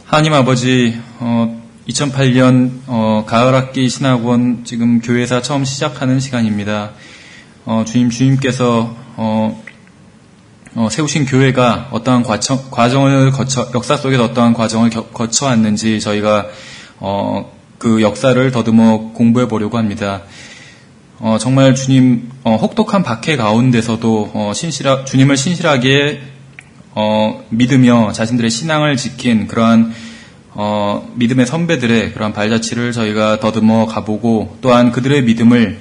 하나님 아버지, 2008년 가을학기 신학원 지금 교회사 처음 시작하는 시간입니다. 주님께서 세우신 교회가 어떠한 과정을 거쳐, 역사 속에서 어떠한 과정을 거쳐왔는지 저희가 그 역사를 더듬어 공부해 보려고 합니다. 정말 주님 혹독한 박해 가운데서도 주님을 신실하게 믿으며 자신들의 신앙을 지킨 그러한 믿음의 선배들의 그러한 발자취를 저희가 더듬어 가보고, 또한 그들의 믿음을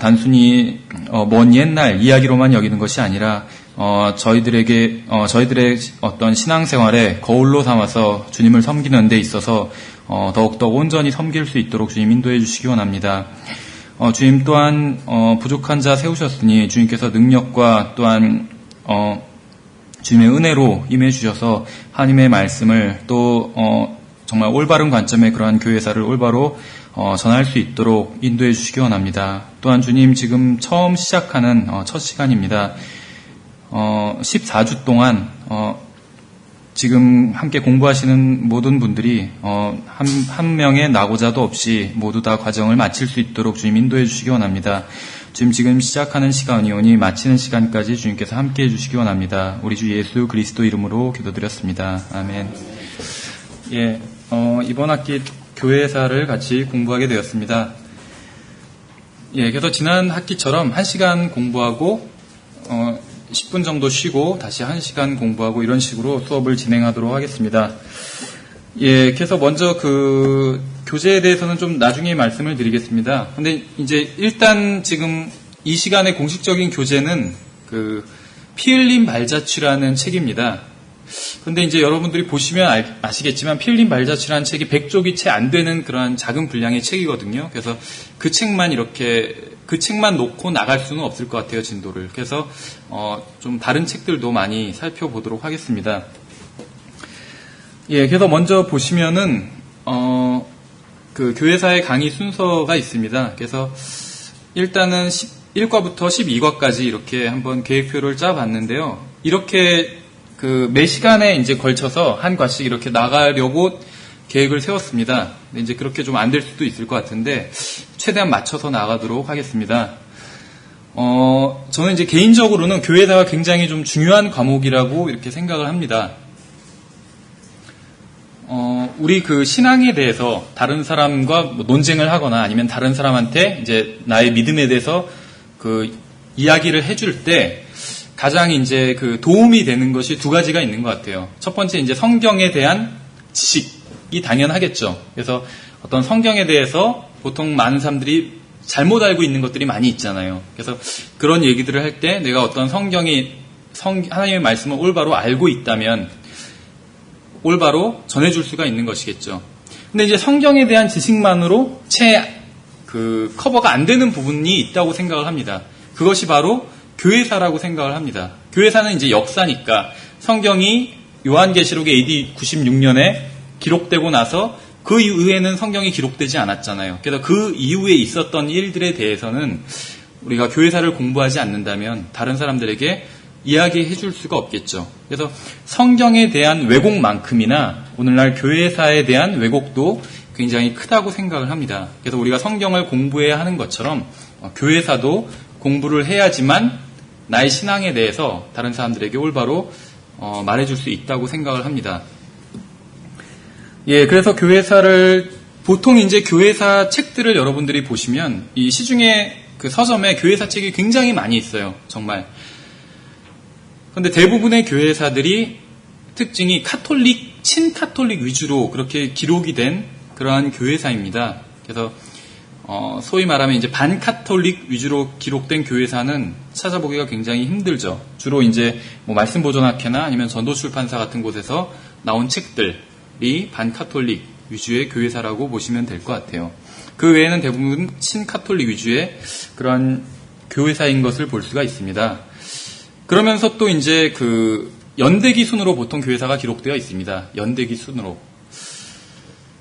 단순히 먼 옛날 이야기로만 여기는 것이 아니라 저희들의 어떤 신앙생활에 거울로 삼아서 주님을 섬기는 데 있어서 더욱더 온전히 섬길 수 있도록 주님 인도해 주시기 원합니다. 주님 또한 부족한 자 세우셨으니 주님께서 능력과 또한 주님의 은혜로 임해 주셔서 하나님의 말씀을 또 정말 올바른 관점의 그러한 교회사를 올바로 전할 수 있도록 인도해 주시기 원합니다. 또한 주님 지금 처음 시작하는 첫 시간입니다. 14주 동안 지금 함께 공부하시는 모든 분들이 한 명의 낙오자도 없이 모두 다 과정을 마칠 수 있도록 주님 인도해 주시기 원합니다. 지금 시작하는 시간이오니 마치는 시간까지 주님께서 함께 해주시기 원합니다. 우리 주 예수 그리스도 이름으로 기도드렸습니다. 아멘. 예, 이번 학기 교회사를 같이 공부하게 되었습니다. 예, 그래서 지난 학기처럼 1시간 공부하고 10분 정도 쉬고 다시 1시간 공부하고 이런 식으로 수업을 진행하도록 하겠습니다. 예, 그래서 먼저 그 교재에 대해서는 좀 나중에 말씀을 드리겠습니다. 근데 이제 일단 지금 이 시간의 공식적인 교재는 그 피 흘린 발자취라는 책입니다. 근데 이제 여러분들이 보시면 아시겠지만 피 흘린 발자취라는 책이 100쪽이 채 안 되는 그러한 작은 분량의 책이거든요. 그래서 그 책만 놓고 나갈 수는 없을 것 같아요, 진도를. 그래서 좀 다른 책들도 많이 살펴보도록 하겠습니다. 예, 그래서 먼저 보시면은 그 교회사의 강의 순서가 있습니다. 그래서 일단은 1과부터 12과까지 이렇게 한번 계획표를 짜봤는데요. 이렇게 그 매 시간에 이제 걸쳐서 한 과씩 이렇게 나가려고 계획을 세웠습니다. 근데 이제 그렇게 좀 안 될 수도 있을 것 같은데 최대한 맞춰서 나가도록 하겠습니다. 저는 이제 개인적으로는 교회사가 굉장히 좀 중요한 과목이라고 이렇게 생각을 합니다. 우리 그 신앙에 대해서 다른 사람과 뭐 논쟁을 하거나 아니면 다른 사람한테 이제 나의 믿음에 대해서 그 이야기를 해줄 때 가장 이제 그 도움이 되는 것이 두 가지가 있는 것 같아요. 첫 번째 이제 성경에 대한 지식이 당연하겠죠. 그래서 어떤 성경에 대해서 보통 많은 사람들이 잘못 알고 있는 것들이 많이 있잖아요. 그래서 그런 얘기들을 할 때 내가 어떤 하나님의 말씀을 올바로 알고 있다면 올바로 전해줄 수가 있는 것이겠죠. 근데 이제 성경에 대한 지식만으로 커버가 안 되는 부분이 있다고 생각을 합니다. 그것이 바로 교회사라고 생각을 합니다. 교회사는 이제 역사니까 성경이 요한계시록의 AD 96년에 기록되고 나서 그 이후에는 성경이 기록되지 않았잖아요. 그래서 그 이후에 있었던 일들에 대해서는 우리가 교회사를 공부하지 않는다면 다른 사람들에게 이야기해 줄 수가 없겠죠. 그래서 성경에 대한 왜곡만큼이나 오늘날 교회사에 대한 왜곡도 굉장히 크다고 생각을 합니다. 그래서 우리가 성경을 공부해야 하는 것처럼 교회사도 공부를 해야지만 나의 신앙에 대해서 다른 사람들에게 올바로 말해줄 수 있다고 생각을 합니다. 예, 그래서 보통 이제 교회사 책들을 여러분들이 보시면 이 시중에 그 서점에 교회사 책이 굉장히 많이 있어요. 정말. 근데 대부분의 교회사들이 특징이 친카톨릭 위주로 그렇게 기록이 된 그러한 교회사입니다. 그래서 소위 말하면 이제 반카톨릭 위주로 기록된 교회사는 찾아보기가 굉장히 힘들죠. 주로 이제 뭐 말씀보존학회나 아니면 전도출판사 같은 곳에서 나온 책들이 반카톨릭 위주의 교회사라고 보시면 될 것 같아요. 그 외에는 대부분 친카톨릭 위주의 그런 교회사인 것을 볼 수가 있습니다. 그러면서 또 이제 그 연대기 순으로 보통 교회사가 기록되어 있습니다. 연대기 순으로.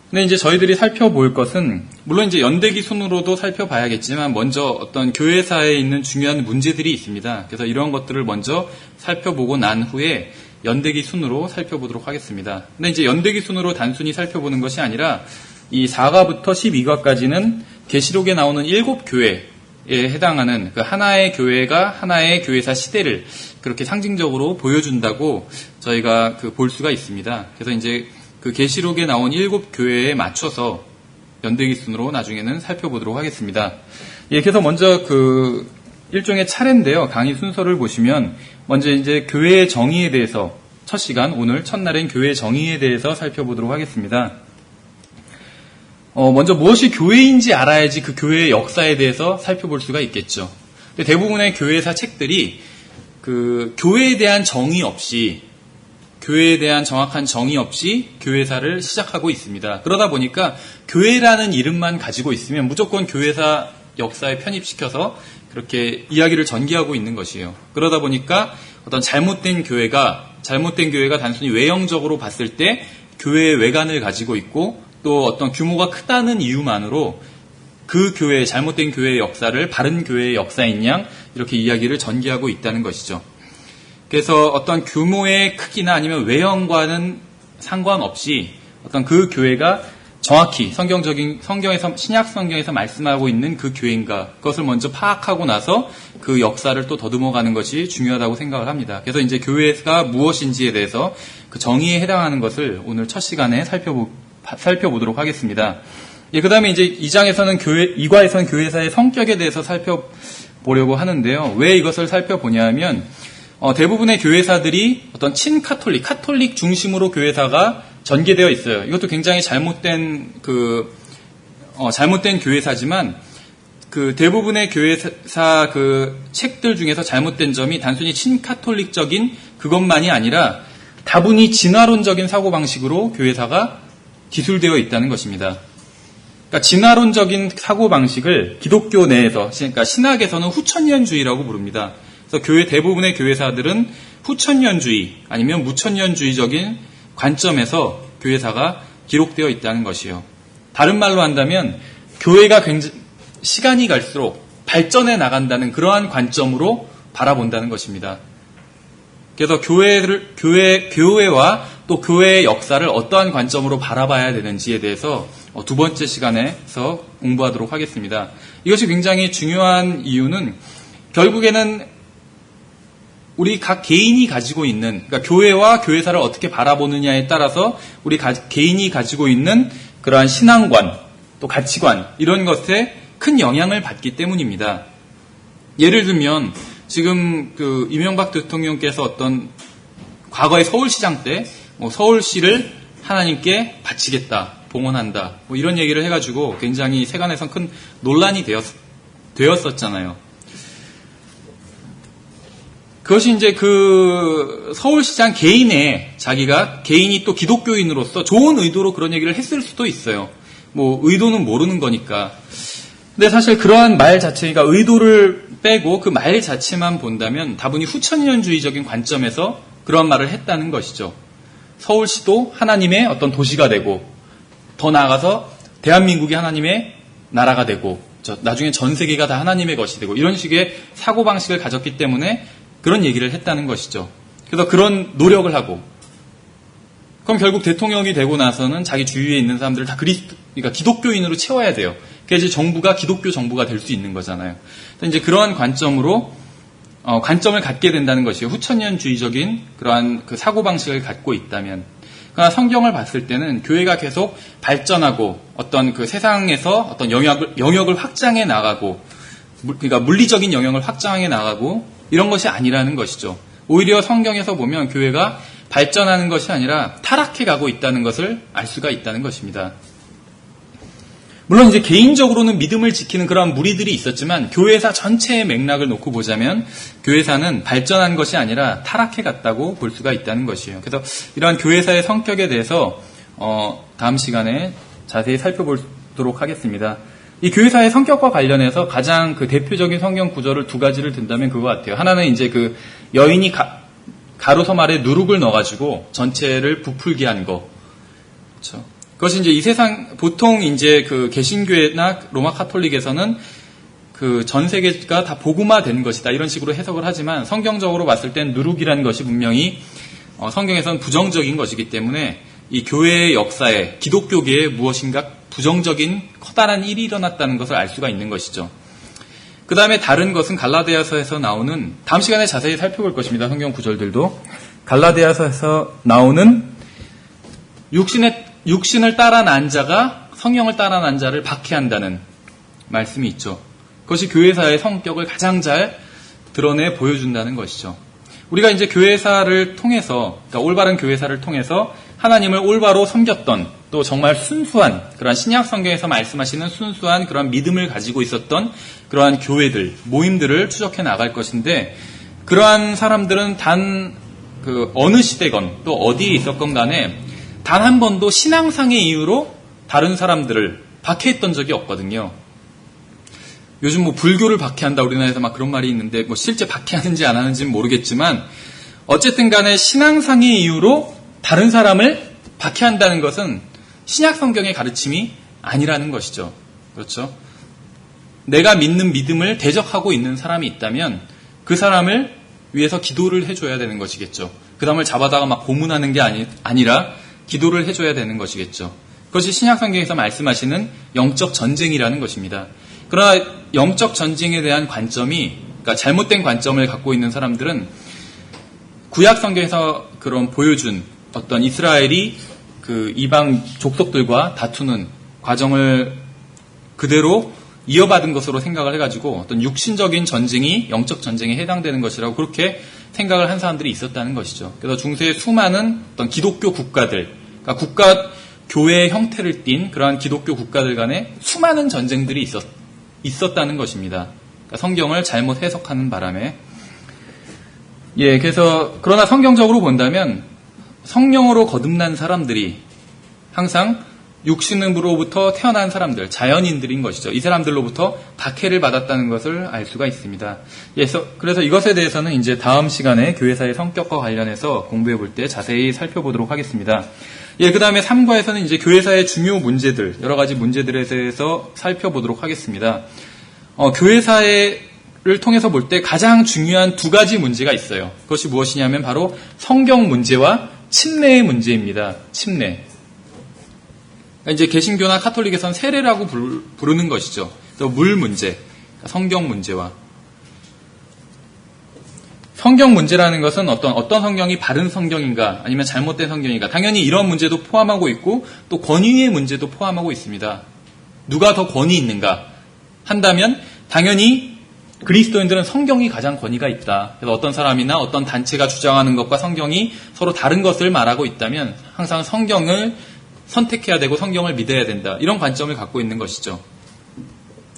근데 이제 저희들이 살펴볼 것은 물론 이제 연대기 순으로도 살펴봐야겠지만 먼저 어떤 교회사에 있는 중요한 문제들이 있습니다. 그래서 이런 것들을 먼저 살펴보고 난 후에 연대기 순으로 살펴보도록 하겠습니다. 근데 이제 연대기 순으로 단순히 살펴보는 것이 아니라 이 4가부터 12가까지는 계시록에 나오는 7교회에 해당하는 그 하나의 교회가 하나의 교회사 시대를 그렇게 상징적으로 보여준다고 저희가 볼 수가 있습니다. 그래서 이제 그 계시록에 나온 7교회에 맞춰서 연대기 순으로 나중에는 살펴보도록 하겠습니다. 예, 그래서 먼저 그 일종의 차례인데요. 강의 순서를 보시면 먼저 이제 교회의 정의에 대해서 첫 시간 오늘 첫날엔 교회의 정의에 대해서 살펴보도록 하겠습니다. 먼저 무엇이 교회인지 알아야지 그 교회의 역사에 대해서 살펴볼 수가 있겠죠. 근데 대부분의 교회사 책들이 그 교회에 대한 정의 없이 교회에 대한 정확한 정의 없이 교회사를 시작하고 있습니다. 그러다 보니까 교회라는 이름만 가지고 있으면 무조건 교회사 역사에 편입시켜서 그렇게 이야기를 전개하고 있는 것이에요. 그러다 보니까 어떤 잘못된 교회가 단순히 외형적으로 봤을 때 교회의 외관을 가지고 있고 또 어떤 규모가 크다는 이유만으로 그 교회의 잘못된 교회의 역사를 바른 교회의 역사인 양 이렇게 이야기를 전개하고 있다는 것이죠. 그래서 어떤 규모의 크기나 아니면 외형과는 상관없이 어떤 그 교회가 정확히 신약 성경에서 말씀하고 있는 그 교회인가 그것을 먼저 파악하고 나서 그 역사를 또 더듬어가는 것이 중요하다고 생각을 합니다. 그래서 이제 교회가 무엇인지에 대해서 그 정의에 해당하는 것을 오늘 첫 시간에 살펴보도록 하겠습니다. 예, 그 다음에 이제 2과에서는 교회사의 성격에 대해서 살펴보려고 하는데요. 왜 이것을 살펴보냐 하면 대부분의 교회사들이 어떤 카톨릭 중심으로 교회사가 전개되어 있어요. 이것도 굉장히 잘못된 교회사지만 그 대부분의 교회사 그 책들 중에서 잘못된 점이 단순히 친카톨릭적인 그것만이 아니라 다분히 진화론적인 사고방식으로 교회사가 기술되어 있다는 것입니다. 그러니까 진화론적인 사고방식을 기독교 내에서, 그러니까 신학에서는 후천년주의라고 부릅니다. 그래서 대부분의 교회사들은 후천년주의 아니면 무천년주의적인 관점에서 교회사가 기록되어 있다는 것이에요. 다른 말로 한다면 교회가 시간이 갈수록 발전해 나간다는 그러한 관점으로 바라본다는 것입니다. 그래서 교회와 또 교회의 역사를 어떠한 관점으로 바라봐야 되는지에 대해서 두 번째 시간에서 공부하도록 하겠습니다. 이것이 굉장히 중요한 이유는 결국에는 우리 각 개인이 가지고 있는, 그러니까 교회와 교회사를 어떻게 바라보느냐에 따라서 우리 개인이 가지고 있는 그러한 신앙관, 또 가치관, 이런 것에 큰 영향을 받기 때문입니다. 예를 들면, 지금 이명박 대통령께서 어떤 과거의 서울시장 때, 서울시를 하나님께 바치겠다, 봉헌한다, 이런 얘기를 해가지고 굉장히 세간에선 큰 논란이 되었었잖아요. 그것이 이제 서울시장 개인이 또 기독교인으로서 좋은 의도로 그런 얘기를 했을 수도 있어요. 의도는 모르는 거니까. 근데 사실 그러한 말 자체가 의도를 빼고 그 말 자체만 본다면 다분히 후천년주의적인 관점에서 그런 말을 했다는 것이죠. 서울시도 하나님의 어떤 도시가 되고, 더 나아가서 대한민국이 하나님의 나라가 되고, 나중에 전 세계가 다 하나님의 것이 되고, 이런 식의 사고방식을 가졌기 때문에 그런 얘기를 했다는 것이죠. 그래서 그런 노력을 하고, 그럼 결국 대통령이 되고 나서는 자기 주위에 있는 사람들을 다 그러니까 기독교인으로 채워야 돼요. 그래서 정부가 기독교 정부가 될 수 있는 거잖아요. 그래서 이제 그러한 관점으로 관점을 갖게 된다는 것이에요. 후천년주의적인 그러한 그 사고방식을 갖고 있다면. 그러나 성경을 봤을 때는 교회가 계속 발전하고 어떤 그 세상에서 어떤 영역을 확장해 나가고, 그러니까 물리적인 영역을 확장해 나가고 이런 것이 아니라는 것이죠. 오히려 성경에서 보면 교회가 발전하는 것이 아니라 타락해 가고 있다는 것을 알 수가 있다는 것입니다. 물론 이제 개인적으로는 믿음을 지키는 그러한 무리들이 있었지만 교회사 전체의 맥락을 놓고 보자면 교회사는 발전한 것이 아니라 타락해 갔다고 볼 수가 있다는 것이에요. 그래서 이러한 교회사의 성격에 대해서 다음 시간에 자세히 살펴보도록 하겠습니다. 이 교회사의 성격과 관련해서 가장 대표적인 성경 구절을 두 가지를 든다면 그거 같아요. 하나는 이제 여인이 가로섬 아래 누룩을 넣어가지고 전체를 부풀게 한 거. 그렇죠. 그것이 이제 이 세상, 보통 이제 개신교회나 로마 카톨릭에서는 전 세계가 다 복음화된 것이다. 이런 식으로 해석을 하지만 성경적으로 봤을 땐 누룩이라는 것이 분명히 성경에서는 부정적인 것이기 때문에 이 교회의 역사에 기독교계에 무엇인가 부정적인 커다란 일이 일어났다는 것을 알 수가 있는 것이죠. 그 다음에 다른 것은 갈라디아서에서 나오는, 다음 시간에 자세히 살펴볼 것입니다. 성경 구절들도. 갈라디아서에서 나오는 육신을 따라 난 자가 성령을 따라 난 자를 박해한다는 말씀이 있죠. 그것이 교회사의 성격을 가장 잘 드러내 보여준다는 것이죠. 우리가 이제 교회사를 통해서, 그러니까 올바른 교회사를 통해서 하나님을 올바로 섬겼던, 또 정말 순수한, 그러한 신약 성경에서 말씀하시는 순수한 그런 믿음을 가지고 있었던 그러한 교회들, 모임들을 추적해 나갈 것인데, 그러한 사람들은 어느 시대건 또 어디에 있었건 간에 단 한 번도 신앙상의 이유로 다른 사람들을 박해했던 적이 없거든요. 요즘 불교를 박해한다, 우리나라에서 막 그런 말이 있는데, 실제 박해하는지 안 하는지는 모르겠지만, 어쨌든 간에 신앙상의 이유로 다른 사람을 박해한다는 것은 신약 성경의 가르침이 아니라는 것이죠. 그렇죠? 내가 믿는 믿음을 대적하고 있는 사람이 있다면 그 사람을 위해서 기도를 해줘야 되는 것이겠죠. 그 사람을 잡아다가 막 고문하는 게 아니라 기도를 해줘야 되는 것이겠죠. 그것이 신약 성경에서 말씀하시는 영적 전쟁이라는 것입니다. 그러나 영적 전쟁에 대한 관점이, 그러니까 잘못된 관점을 갖고 있는 사람들은 구약 성경에서 그런 보여준 어떤 이스라엘이 그 이방 족속들과 다투는 과정을 그대로 이어받은 것으로 생각을 해가지고 어떤 육신적인 전쟁이 영적 전쟁에 해당되는 것이라고 그렇게 생각을 한 사람들이 있었다는 것이죠. 그래서 중세의 수많은 어떤 기독교 국가들, 그러니까 교회의 형태를 띈 그러한 기독교 국가들 간에 수많은 전쟁들이 있었다는 것입니다. 그러니까 성경을 잘못 해석하는 바람에. 그러나 성경적으로 본다면 성령으로 거듭난 사람들이 항상 육신으로부터 태어난 사람들, 자연인들인 것이죠. 이 사람들로부터 박해를 받았다는 것을 알 수가 있습니다. 그래서 이것에 대해서는 이제 다음 시간에 교회사의 성격과 관련해서 공부해 볼 때 자세히 살펴보도록 하겠습니다. 그 다음에 3과에서는 이제 교회사의 중요 문제들, 여러 가지 문제들에 대해서 살펴보도록 하겠습니다. 교회사를 통해서 볼 때 가장 중요한 두 가지 문제가 있어요. 그것이 무엇이냐면 바로 성경 문제와 침례의 문제입니다. 침례. 이제 개신교나 카톨릭에서는 세례라고 부르는 것이죠. 또 물 문제, 성경 문제와. 성경 문제라는 것은 어떤 성경이 바른 성경인가 아니면 잘못된 성경인가, 당연히 이런 문제도 포함하고 있고 또 권위의 문제도 포함하고 있습니다. 누가 더 권위 있는가 한다면 당연히 그리스도인들은 성경이 가장 권위가 있다. 그래서 어떤 사람이나 어떤 단체가 주장하는 것과 성경이 서로 다른 것을 말하고 있다면 항상 성경을 선택해야 되고 성경을 믿어야 된다. 이런 관점을 갖고 있는 것이죠.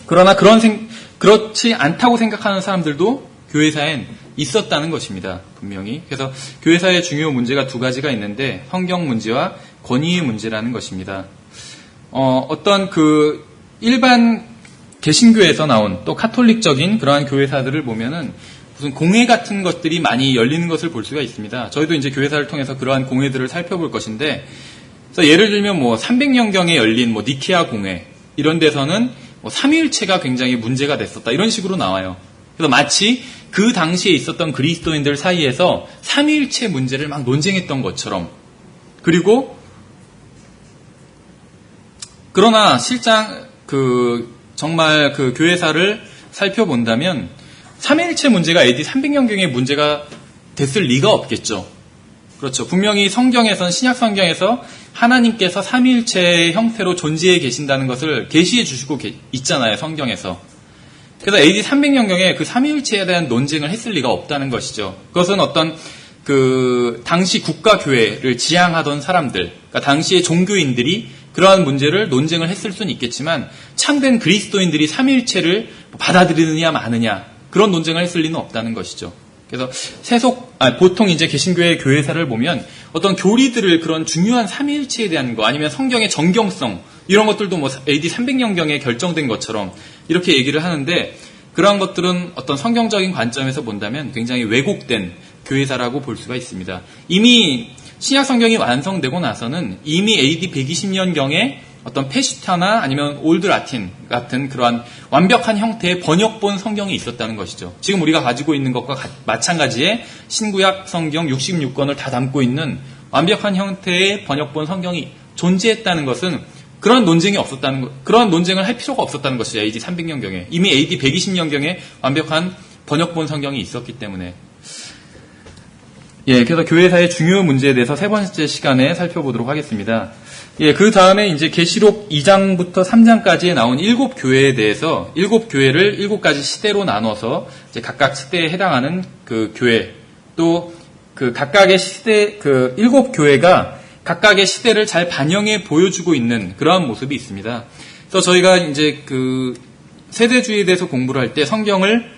그러나 그렇지 않다고 생각하는 사람들도 교회사엔 있었다는 것입니다. 분명히. 그래서 교회사의 중요 문제가 두 가지가 있는데 성경 문제와 권위의 문제라는 것입니다. 어떤 일반 개신교에서 나온 또 카톨릭적인 그러한 교회사들을 보면은 무슨 공회 같은 것들이 많이 열리는 것을 볼 수가 있습니다. 저희도 이제 교회사를 통해서 그러한 공회들을 살펴볼 것인데, 그래서 예를 들면 300년경에 열린 니케아 공회 이런 데서는 삼위일체가 굉장히 문제가 됐었다, 이런 식으로 나와요. 그래서 마치 그 당시에 있었던 그리스도인들 사이에서 삼위일체 문제를 막 논쟁했던 것처럼. 그러나 실상 정말 교회사를 살펴본다면 삼위일체 문제가 AD 300년경에 문제가 됐을 리가 없겠죠. 그렇죠. 분명히 성경에선, 신약 성경에서 하나님께서 삼위일체의 형태로 존재해 계신다는 것을 계시해 주시고 있잖아요, 성경에서. 그래서 AD 300년경에 그 삼위일체에 대한 논쟁을 했을 리가 없다는 것이죠. 그것은 어떤 당시 국가교회를 지향하던 사람들, 그러니까 당시의 종교인들이 그러한 문제를 논쟁을 했을 수는 있겠지만 참된 그리스도인들이 삼위일체를 받아들이느냐 마느냐, 그런 논쟁을 했을 리는 없다는 것이죠. 그래서 보통 이제 개신교의 교회사를 보면 어떤 교리들을, 그런 중요한 삼위일체에 대한 거, 아니면 성경의 정경성, 이런 것들도 AD 300년경에 결정된 것처럼 이렇게 얘기를 하는데, 그러한 것들은 어떤 성경적인 관점에서 본다면 굉장히 왜곡된 교회사라고 볼 수가 있습니다. 이미 신약 성경이 완성되고 나서는 이미 AD 120년경에 어떤 페시타나 아니면 올드 라틴 같은 그러한 완벽한 형태의 번역본 성경이 있었다는 것이죠. 지금 우리가 가지고 있는 것과 마찬가지의 신구약 성경 66권을 다 담고 있는 완벽한 형태의 번역본 성경이 존재했다는 것은 그런 논쟁이 없었다는 것, 그런 논쟁을 할 필요가 없었다는 것이죠. AD 300년경에. 이미 AD 120년경에 완벽한 번역본 성경이 있었기 때문에. 예, 그래서 교회사의 중요 문제에 대해서 세 번째 시간에 살펴보도록 하겠습니다. 예, 그 다음에 이제 계시록 2장부터 3장까지에 나온 7교회에 대해서 7교회를 7가지 시대로 나눠서 이제 각각 시대에 해당하는 그 교회, 또 그 각각의 시대, 그 7교회가 각각의 시대를 잘 반영해 보여주고 있는 그러한 모습이 있습니다. 그래서 저희가 이제 그 세대주의에 대해서 공부를 할 때 성경을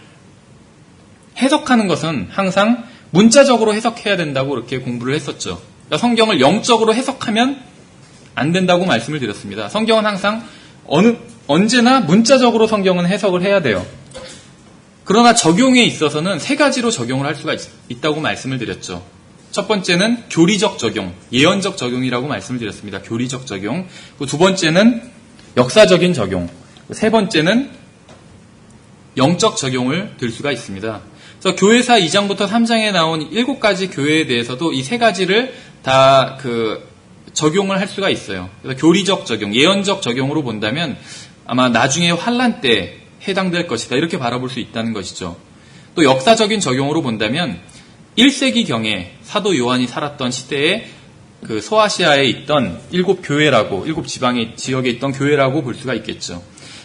해석하는 것은 항상 문자적으로 해석해야 된다고 이렇게 공부를 했었죠. 그러니까 성경을 영적으로 해석하면 안 된다고 말씀을 드렸습니다. 성경은 항상 언제나 문자적으로 성경은 해석을 해야 돼요. 그러나 적용에 있어서는 세 가지로 적용을 할 수가 있다고 말씀을 드렸죠. 첫 번째는 교리적 적용, 예언적 적용이라고 말씀을 드렸습니다. 교리적 적용. 두 번째는 역사적인 적용. 세 번째는 영적 적용을 들 수가 있습니다. 그래서 교회사 2장부터 3장에 나온 7가지 교회에 대해서도 이 세 가지를 다 적용을 할 수가 있어요. 그래서 교리적 적용, 예언적 적용으로 본다면 아마 나중에 환란 때 해당될 것이다. 이렇게 바라볼 수 있다는 것이죠. 또 역사적인 적용으로 본다면 1세기경에 사도 요한이 살았던 시대에 그 소아시아에 있던 7교회라고, 7지역에 있던 교회라고 볼 수가 있겠죠.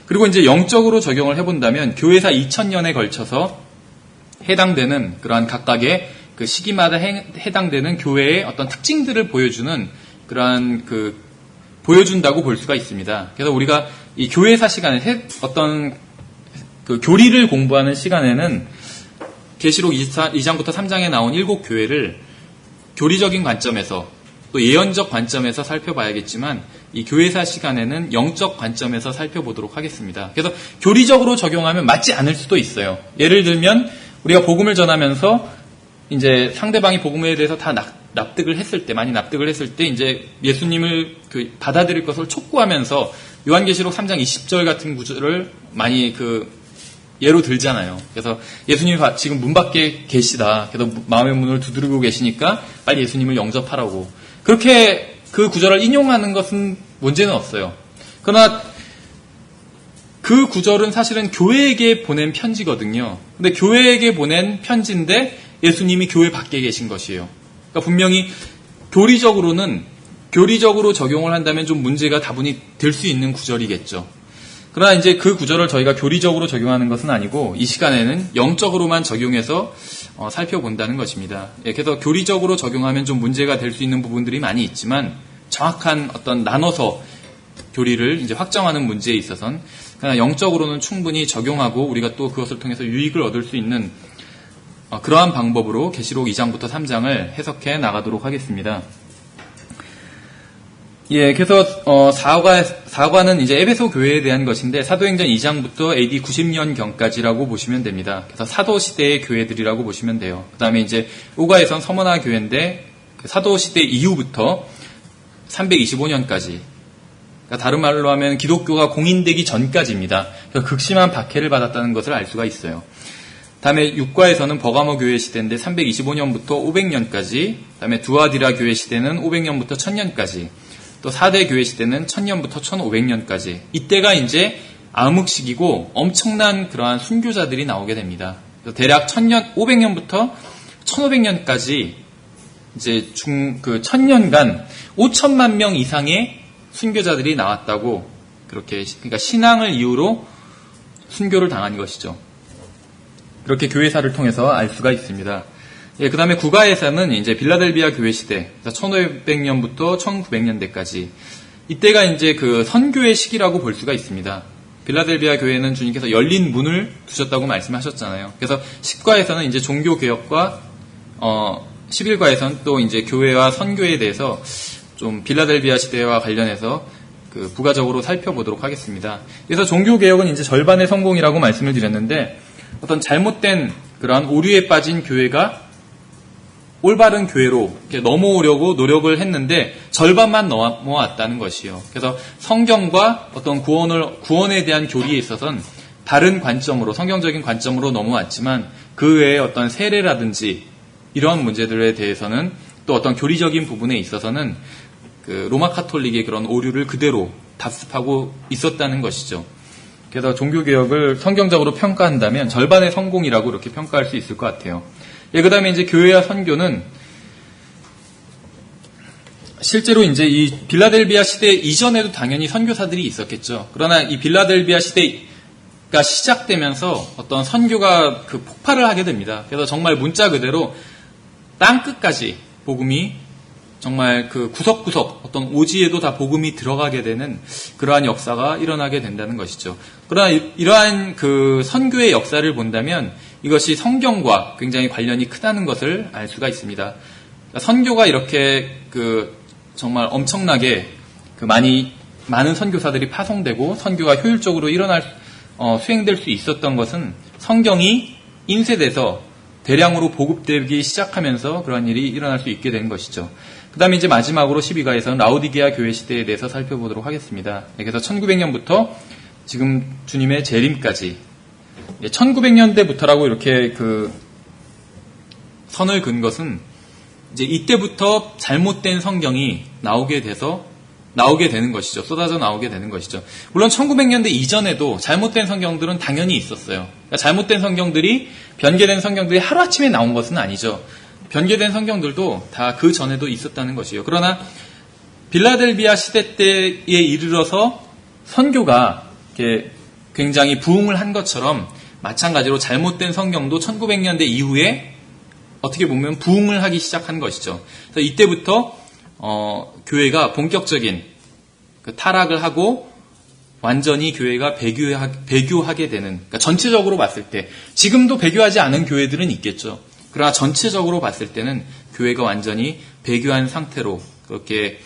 그리고 이제 영적으로 적용을 해본다면 교회사 2000년에 걸쳐서 해당되는 그러한 각각의 그 시기마다 해당되는 교회의 어떤 특징들을 보여주는 그러한 보여준다고 볼 수가 있습니다. 그래서 우리가 이 교회사 시간에 어떤 그 교리를 공부하는 시간에는 계시록 2장부터 3장에 나온 7교회를 교리적인 관점에서 또 예언적 관점에서 살펴봐야겠지만 이 교회사 시간에는 영적 관점에서 살펴보도록 하겠습니다. 그래서 교리적으로 적용하면 맞지 않을 수도 있어요. 예를 들면 우리가 복음을 전하면서 이제 상대방이 복음에 대해서 다 납득을 했을 때, 많이 납득을 했을 때 이제 예수님을 받아들일 것을 촉구하면서 요한계시록 3장 20절 같은 구절을 많이 예로 들잖아요. 그래서 예수님이 지금 문 밖에 계시다. 그래서 마음의 문을 두드리고 계시니까 빨리 예수님을 영접하라고. 그렇게 그 구절을 인용하는 것은 문제는 없어요. 그러나 그 구절은 사실은 교회에게 보낸 편지거든요. 근데 교회에게 보낸 편지인데 예수님이 교회 밖에 계신 것이에요. 그러니까 분명히 교리적으로 적용을 한다면 좀 문제가 다분히 될 수 있는 구절이겠죠. 그러나 이제 그 구절을 저희가 교리적으로 적용하는 것은 아니고 이 시간에는 영적으로만 적용해서 살펴본다는 것입니다. 예, 그래서 교리적으로 적용하면 좀 문제가 될 수 있는 부분들이 많이 있지만 정확한 어떤 나눠서 교리를 이제 확정하는 문제에 있어서는 그러나 영적으로는 충분히 적용하고 우리가 또 그것을 통해서 유익을 얻을 수 있는 그러한 방법으로 계시록 2장부터 3장을 해석해 나가도록 하겠습니다. 예, 그래서 4과는 이제 에베소 교회에 대한 것인데 사도행전 2장부터 AD 90년경까지라고 보시면 됩니다. 그래서 사도 시대의 교회들이라고 보시면 돼요. 그다음에 이제 5과에선 서머나 교회인데 사도 시대 이후부터 325년까지. 그러니까 다른 말로 하면 기독교가 공인되기 전까지입니다. 그래서 극심한 박해를 받았다는 것을 알 수가 있어요. 다음에 6과에서는 버가모 교회 시대인데 325년부터 500년까지, 그다음에 두아디라 교회 시대는 500년부터 1000년까지, 또 4대 교회 시대는 1000년부터 1500년까지. 이때가 이제 암흑시기고 엄청난 그러한 순교자들이 나오게 됩니다. 대략 500년부터 1500년까지 이제 1000년간 5천만 명 이상의 순교자들이 나왔다고 그러니까 신앙을 이유로 순교를 당한 것이죠. 그렇게 교회사를 통해서 알 수가 있습니다. 예, 그 다음에 9과에서는 이제 빌라델비아 교회 시대, 1500년부터 1900년대까지. 이때가 이제 선교의 시기라고 볼 수가 있습니다. 빌라델비아 교회는 주님께서 열린 문을 두셨다고 말씀하셨잖아요. 그래서 10과에서는 이제 종교개혁과, 11과에서는 또 이제 교회와 선교에 대해서 좀 빌라델비아 시대와 관련해서 부가적으로 살펴보도록 하겠습니다. 그래서 종교개혁은 이제 절반의 성공이라고 말씀을 드렸는데, 어떤 잘못된 그러한 오류에 빠진 교회가 올바른 교회로 이렇게 넘어오려고 노력을 했는데 절반만 넘어왔다는 것이요. 그래서 성경과 어떤 구원에 대한 교리에 있어서는 다른 관점으로, 성경적인 관점으로 넘어왔지만 그 외에 어떤 세례라든지 이런 문제들에 대해서는 또 어떤 교리적인 부분에 있어서는 그 로마 카톨릭의 그런 오류를 그대로 답습하고 있었다는 것이죠. 그래서 종교개혁을 성경적으로 평가한다면 절반의 성공이라고 이렇게 평가할 수 있을 것 같아요. 예, 그 다음에 이제 교회와 선교는 실제로 이제 이 빌라델비아 시대 이전에도 당연히 선교사들이 있었겠죠. 그러나 이 빌라델비아 시대가 시작되면서 어떤 선교가 그 폭발을 하게 됩니다. 그래서 정말 문자 그대로 땅 끝까지 복음이 정말 그 구석구석 어떤 오지에도 다 복음이 들어가게 되는 그러한 역사가 일어나게 된다는 것이죠. 그러나 이러한 그 선교의 역사를 본다면 이것이 성경과 굉장히 관련이 크다는 것을 알 수가 있습니다. 그러니까 선교가 이렇게 그 정말 엄청나게 그 많은 선교사들이 파송되고 선교가 효율적으로 수행될 수 있었던 것은 성경이 인쇄돼서 대량으로 보급되기 시작하면서 그런 일이 일어날 수 있게 된 것이죠. 그 다음에 이제 마지막으로 12가에서는 라오디게아 교회 시대에 대해서 살펴보도록 하겠습니다. 그래서 1900년부터 지금 주님의 재림까지 1900년대부터라고 이렇게 그 선을 긋은 것은 이제 이때부터 잘못된 성경이 나오게 되는 것이죠. 쏟아져 나오게 되는 것이죠. 물론 1900년대 이전에도 잘못된 성경들은 당연히 있었어요. 그러니까 잘못된 성경들이, 변개된 성경들이 하루아침에 나온 것은 아니죠. 변개된 성경들도 다 그 전에도 있었다는 것이에요. 그러나 빌라델비아 시대 때에 이르러서 선교가 이렇게 굉장히 부흥을 한 것처럼 마찬가지로 잘못된 성경도 1900년대 이후에 어떻게 보면 부흥을 하기 시작한 것이죠. 그래서 이때부터 교회가 본격적인 그 타락을 하고 완전히 교회가 배교하게 되는, 그러니까 전체적으로 봤을 때 지금도 배교하지 않은 교회들은 있겠죠. 그러나 전체적으로 봤을 때는 교회가 완전히 배교한 상태로 그렇게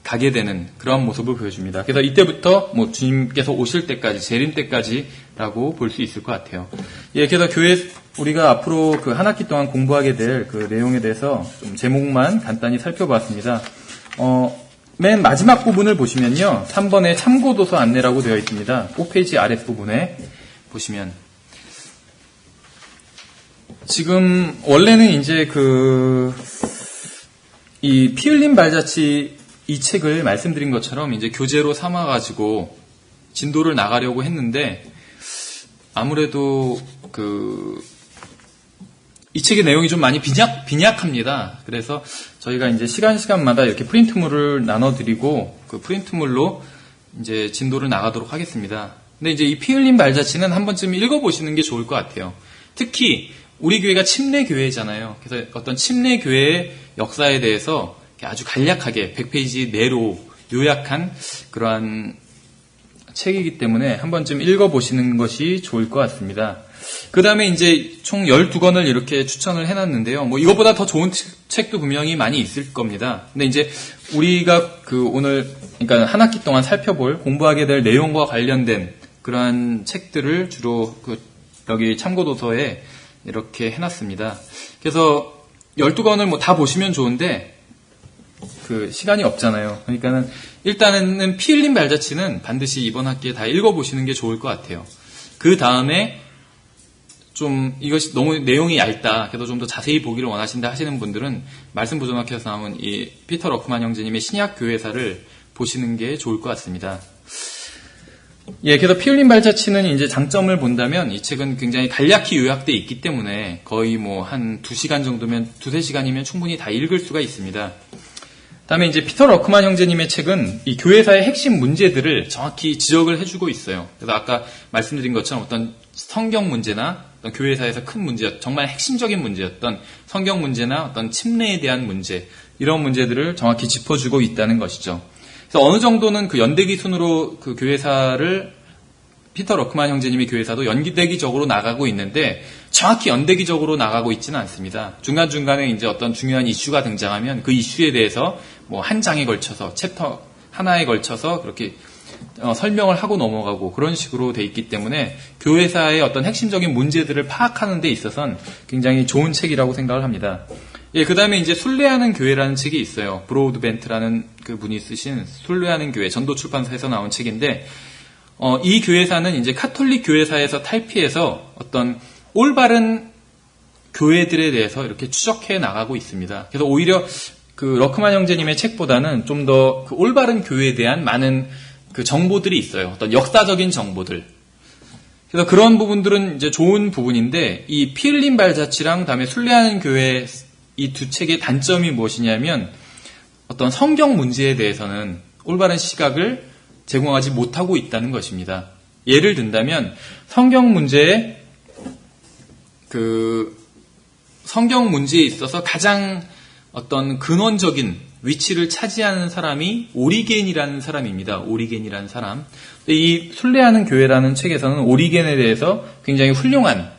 가게 되는 그런 모습을 보여줍니다. 그래서 이때부터 뭐 주님께서 오실 때까지, 재림 때까지라고 볼 수 있을 것 같아요. 예, 그래서 우리가 앞으로 그 한 학기 동안 공부하게 될 그 내용에 대해서 좀 제목만 간단히 살펴봤습니다. 맨 마지막 부분을 보시면요, 3번에 참고도서 안내라고 되어 있습니다. 5페이지 아랫부분에 보시면 지금 원래는 이제 이 피 흘린 발자취 이 책을 말씀드린 것처럼 이제 교재로 삼아가지고 진도를 나가려고 했는데 아무래도 이 책의 내용이 좀 많이 빈약합니다. 그래서 저희가 이제 시간마다 이렇게 프린트물을 나눠드리고 그 프린트물로 이제 진도를 나가도록 하겠습니다. 근데 이제 이 피 흘린 발자취는 한 번쯤 읽어보시는 게 좋을 것 같아요. 특히 우리 교회가 침례교회잖아요. 그래서 어떤 침례교회의 역사에 대해서 아주 간략하게 100페이지 내로 요약한 그러한 책이기 때문에 한 번쯤 읽어보시는 것이 좋을 것 같습니다. 그 다음에 이제 총 12권을 이렇게 추천을 해놨는데요. 뭐 이것보다 더 좋은 책도 분명히 많이 있을 겁니다. 근데 이제 우리가 오늘, 그러니까 한 학기 동안 공부하게 될 내용과 관련된 그러한 책들을 주로 여기 참고도서에 이렇게 해놨습니다. 그래서 12권을 뭐 다 보시면 좋은데 시간이 없잖아요. 그러니까는 일단은 피 흘린 발자취는 반드시 이번 학기에 다 읽어보시는 게 좋을 것 같아요. 그 다음에 좀 이것이 너무 내용이 얇다, 그래서 좀 더 자세히 보기를 원하신다 하시는 분들은 말씀 부조막에서 나온 이 피터 러크만 형제님의 신약 교회사를 보시는 게 좋을 것 같습니다. 예, 그래서 피 흘린 발자취는 이제 장점을 본다면 이 책은 굉장히 간략히 요약되어 있기 때문에 거의 뭐 한 2시간 정도면, 2-3시간이면 충분히 다 읽을 수가 있습니다. 다음에 이제 피터 러크만 형제님의 책은 이 교회사의 핵심 문제들을 정확히 지적을 해주고 있어요. 그래서 아까 말씀드린 것처럼 어떤 성경 문제나 어떤 교회사에서 큰 문제, 정말 핵심적인 문제였던 성경 문제나 어떤 침례에 대한 문제, 이런 문제들을 정확히 짚어주고 있다는 것이죠. 그래서 어느 정도는 연대기 순으로 교회사를 피터 러크만 형제님의 교회사도 연대기적으로 나가고 있는데 정확히 연대기적으로 나가고 있지는 않습니다. 중간중간에 이제 어떤 중요한 이슈가 등장하면 그 이슈에 대해서 뭐 한 장에 걸쳐서, 챕터 하나에 걸쳐서 그렇게 설명을 하고 넘어가고 그런 식으로 돼 있기 때문에 교회사의 어떤 핵심적인 문제들을 파악하는 데 있어서는 굉장히 좋은 책이라고 생각을 합니다. 예, 그 다음에 이제 순례하는 교회라는 책이 있어요. 브로드벤트라는 그 분이 쓰신 순례하는 교회, 전도 출판사에서 나온 책인데, 이 교회사는 이제 카톨릭 교회사에서 탈피해서 어떤 올바른 교회들에 대해서 이렇게 추적해 나가고 있습니다. 그래서 오히려 그 러크만 형제님의 책보다는 좀 더 그 올바른 교회에 대한 많은 그 정보들이 있어요. 어떤 역사적인 정보들. 그래서 그런 부분들은 이제 좋은 부분인데, 이 피 흘린 발자취랑 다음에 순례하는 교회 이 두 책의 단점이 무엇이냐면, 어떤 성경 문제에 대해서는 올바른 시각을 제공하지 못하고 있다는 것입니다. 예를 든다면, 성경 문제에 있어서 가장 어떤 근원적인 위치를 차지하는 사람이 오리겐이라는 사람입니다. 오리겐이라는 사람. 이 순례하는 교회라는 책에서는 오리겐에 대해서 굉장히 훌륭한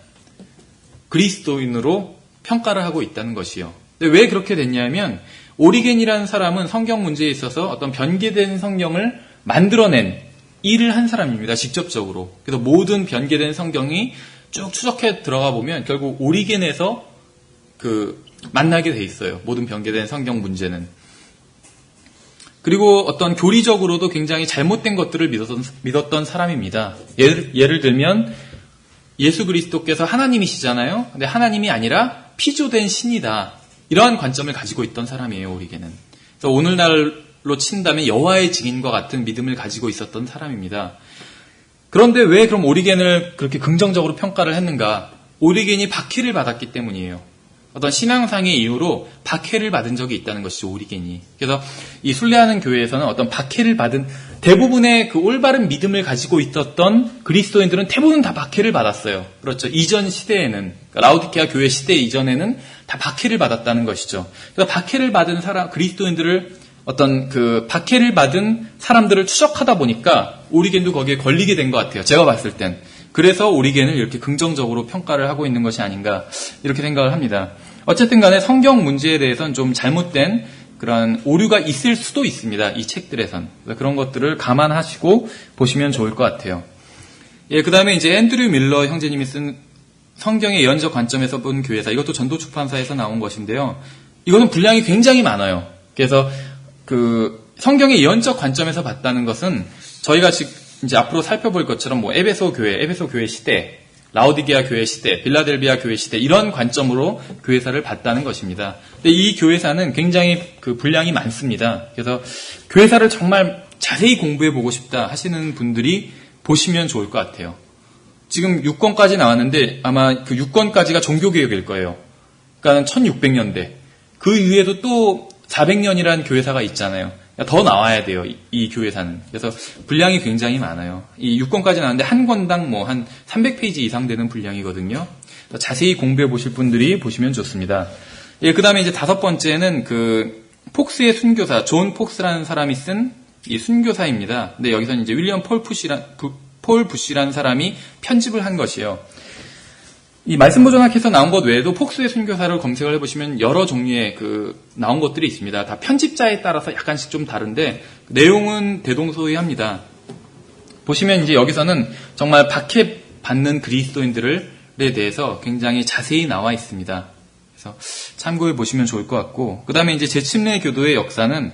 그리스도인으로 평가를 하고 있다는 것이요. 근데 왜 그렇게 됐냐면, 오리겐이라는 사람은 성경 문제에 있어서 어떤 변개된 성경을 만들어낸 일을 한 사람입니다. 직접적으로. 그래서 모든 변개된 성경이 쭉 추적해 들어가 보면 결국 오리겐에서 만나게 돼 있어요. 모든 변개된 성경 문제는. 그리고 어떤 교리적으로도 굉장히 잘못된 것들을 믿었던 사람입니다. 예를 들면 예수 그리스도께서 하나님이시잖아요. 근데 하나님이 아니라 피조된 신이다. 이러한 관점을 가지고 있던 사람이에요, 오리겐은. 그래서 오늘날로 친다면 여호와의 증인과 같은 믿음을 가지고 있었던 사람입니다. 그런데 왜 그럼 오리겐을 그렇게 긍정적으로 평가를 했는가? 오리겐이 박해를 받았기 때문이에요. 어떤 신앙상의 이유로 박해를 받은 적이 있다는 것이죠, 오리겐이. 그래서 이 순례하는 교회에서는 어떤 박해를 받은 대부분의 그 올바른 믿음을 가지고 있었던 그리스도인들은 대부분 다 박해를 받았어요. 그렇죠. 이전 시대에는, 라오디케아 교회 시대 이전에는 다 박해를 받았다는 것이죠. 그래서 박해를 받은 그리스도인들을 어떤 그 박해를 받은 사람들을 추적하다 보니까 오리겐도 거기에 걸리게 된 것 같아요. 제가 봤을 땐. 그래서 오리겐을 이렇게 긍정적으로 평가를 하고 있는 것이 아닌가 이렇게 생각을 합니다. 어쨌든 간에 성경 문제에 대해서는 좀 잘못된 그런 오류가 있을 수도 있습니다. 이 책들에선. 그런 것들을 감안하시고 보시면 좋을 것 같아요. 예, 그 다음에 이제 앤드류 밀러 형제님이 쓴 성경의 예언적 관점에서 본 교회사. 이것도 전도 출판사에서 나온 것인데요. 이것은 분량이 굉장히 많아요. 그래서 성경의 예언적 관점에서 봤다는 것은 저희가 이제 앞으로 살펴볼 것처럼 뭐 에베소 교회 시대, 라오디게아 교회 시대, 빌라델비아 교회 시대 이런 관점으로 교회사를 봤다는 것입니다. 근데 이 교회사는 굉장히 그 분량이 많습니다. 그래서 교회사를 정말 자세히 공부해 보고 싶다 하시는 분들이 보시면 좋을 것 같아요. 지금 6권까지 나왔는데 아마 그 6권까지가 종교개혁일 거예요. 그러니까 1600년대. 그 위에도 또 400년이라는 교회사가 있잖아요. 더 나와야 돼요, 이 교회사는. 그래서 분량이 굉장히 많아요. 이 6권까지 나왔는데 한 권당 뭐 한 300페이지 이상 되는 분량이거든요. 자세히 공부해 보실 분들이 보시면 좋습니다. 예, 그 다음에 이제 5번째는 폭스의 순교사, 존 폭스라는 사람이 쓴 이 순교사입니다. 근데 여기서는 이제 윌리엄 폴 부시라는 사람이 편집을 한 것이에요. 이 말씀 보존학에서 나온 것 외에도 폭스의 순교사를 검색을 해보시면 여러 종류의 나온 것들이 있습니다. 다 편집자에 따라서 약간씩 좀 다른데 내용은 대동소이합니다. 보시면 이제 여기서는 정말 박해받는 그리스도인들에 대해서 굉장히 자세히 나와 있습니다. 그래서 참고해 보시면 좋을 것 같고, 그 다음에 이제 재침례 교도의 역사는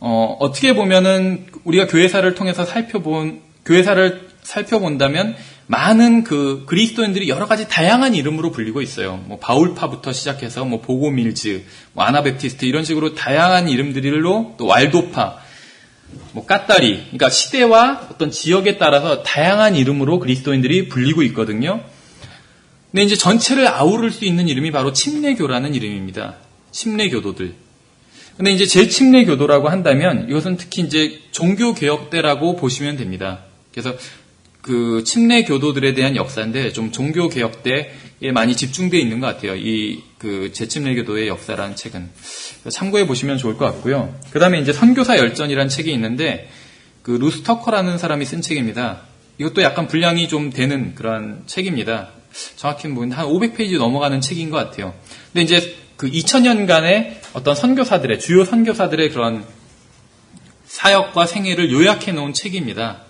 어떻게 보면은 우리가 교회사를 통해서 교회사를 살펴본다면 많은 그리스도인들이 여러 가지 다양한 이름으로 불리고 있어요. 뭐 바울파부터 시작해서 뭐 보고밀즈, 뭐 아나베프티스트 이런 식으로 다양한 이름들로 또 왈도파, 뭐 까따리, 그러니까 시대와 어떤 지역에 따라서 다양한 이름으로 그리스도인들이 불리고 있거든요. 근데 이제 전체를 아우를 수 있는 이름이 바로 침례교라는 이름입니다. 침례교도들. 근데 이제 재침례교도라고 한다면 이것은 특히 이제 종교개혁 때라고 보시면 됩니다. 그래서 침례교도들에 대한 역사인데 좀 종교개혁 때에 많이 집중되어 있는 것 같아요. 재침례교도의 역사라는 책은. 참고해 보시면 좋을 것 같고요. 그 다음에 이제 선교사 열전이라는 책이 있는데, 루스 터커라는 사람이 쓴 책입니다. 이것도 약간 분량이 좀 되는 그런 책입니다. 정확히는 모르겠는데 한 500페이지 넘어가는 책인 것 같아요. 근데 이제 2000년간의 어떤 주요 선교사들의 그런 사역과 생애를 요약해 놓은 책입니다.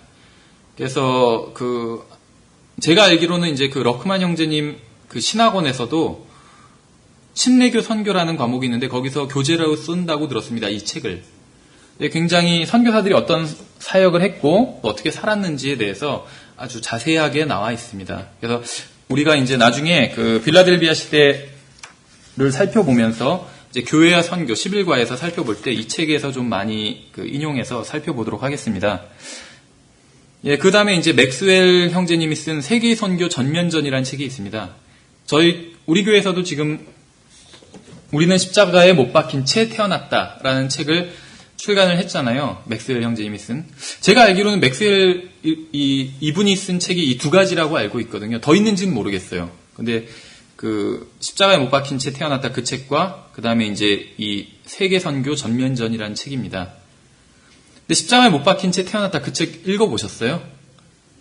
그래서 제가 알기로는 이제 러크만 형제님 신학원에서도 신내교 선교라는 과목이 있는데 거기서 교재로 쓴다고 들었습니다. 이 책을. 굉장히 선교사들이 어떤 사역을 했고 또 어떻게 살았는지에 대해서 아주 자세하게 나와 있습니다. 그래서 우리가 이제 나중에 빌라델비아 시대를 살펴보면서 이제 교회와 선교 11과에서 살펴볼 때 이 책에서 좀 많이 인용해서 살펴보도록 하겠습니다. 예, 그 다음에 이제 맥스웰 형제님이 쓴 세계 선교 전면전이라는 책이 있습니다. 우리 교회에서도 지금 우리는 십자가에 못 박힌 채 태어났다라는 책을 출간을 했잖아요. 맥스웰 형제님이 쓴. 제가 알기로는 맥스웰 이분이 쓴 책이 이 두 가지라고 알고 있거든요. 더 있는지는 모르겠어요. 근데 십자가에 못 박힌 채 태어났다 그 책과 그 다음에 이제 이 세계 선교 전면전이라는 책입니다. 근데 십자가에 못 박힌 채 태어났다 그 책 읽어보셨어요?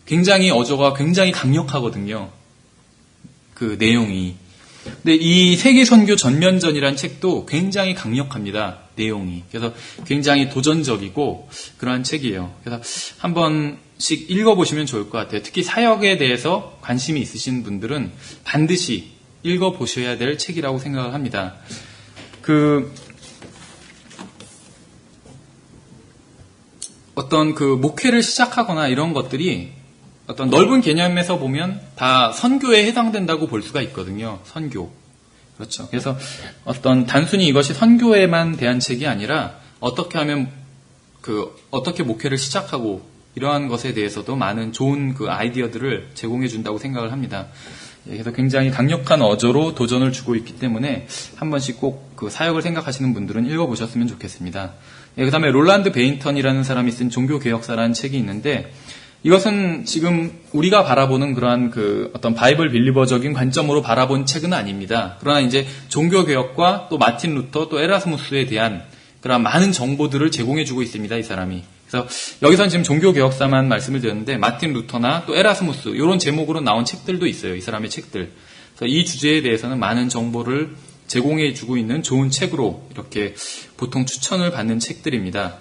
굉장히 어조가 굉장히 강력하거든요. 그 내용이. 근데 이 세계 선교 전면전이라는 책도 굉장히 강력합니다. 내용이. 그래서 굉장히 도전적이고 그러한 책이에요. 그래서 한 번씩 읽어보시면 좋을 것 같아요. 특히 사역에 대해서 관심이 있으신 분들은 반드시 읽어보셔야 될 책이라고 생각을 합니다. 어떤 목회를 시작하거나 이런 것들이 어떤 넓은 개념에서 보면 다 선교에 해당된다고 볼 수가 있거든요. 선교. 그렇죠. 그래서 어떤 단순히 이것이 선교에만 대한 책이 아니라 어떻게 하면 어떻게 목회를 시작하고 이러한 것에 대해서도 많은 좋은 아이디어들을 제공해 준다고 생각을 합니다. 그래서 굉장히 강력한 어조로 도전을 주고 있기 때문에 한 번씩 꼭 사역을 생각하시는 분들은 읽어보셨으면 좋겠습니다. 그 다음에 롤란드 베인턴이라는 사람이 쓴 종교개혁사라는 책이 있는데 이것은 지금 우리가 바라보는 그러한 어떤 바이블 빌리버적인 관점으로 바라본 책은 아닙니다. 그러나 이제 종교개혁과 또 마틴 루터 또 에라스무스에 대한 그런 많은 정보들을 제공해주고 있습니다. 이 사람이. 그래서 여기서는 지금 종교개혁사만 말씀을 드렸는데 마틴 루터나 또 에라스무스 이런 제목으로 나온 책들도 있어요. 이 사람의 책들. 그래서 이 주제에 대해서는 많은 정보를 제공해주고 있는 좋은 책으로 이렇게 보통 추천을 받는 책들입니다.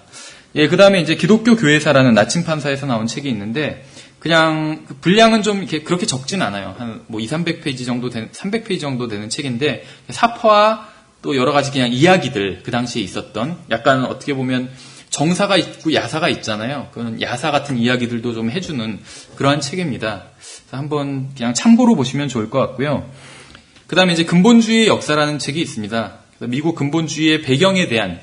예, 그 다음에 이제 기독교 교회사라는 나침판사에서 나온 책이 있는데, 그냥 분량은 좀 이렇게 그렇게 적진 않아요. 한 300페이지 정도 300페이지 정도 되는 책인데, 사파와 또 여러 가지 그냥 이야기들, 그 당시에 있었던, 약간 어떻게 보면 정사가 있고 야사가 있잖아요. 그런 야사 같은 이야기들도 좀 해주는 그러한 책입니다. 그래서 한번 그냥 참고로 보시면 좋을 것 같고요. 그 다음에 이제 근본주의의 역사라는 책이 있습니다. 미국 근본주의의 배경에 대한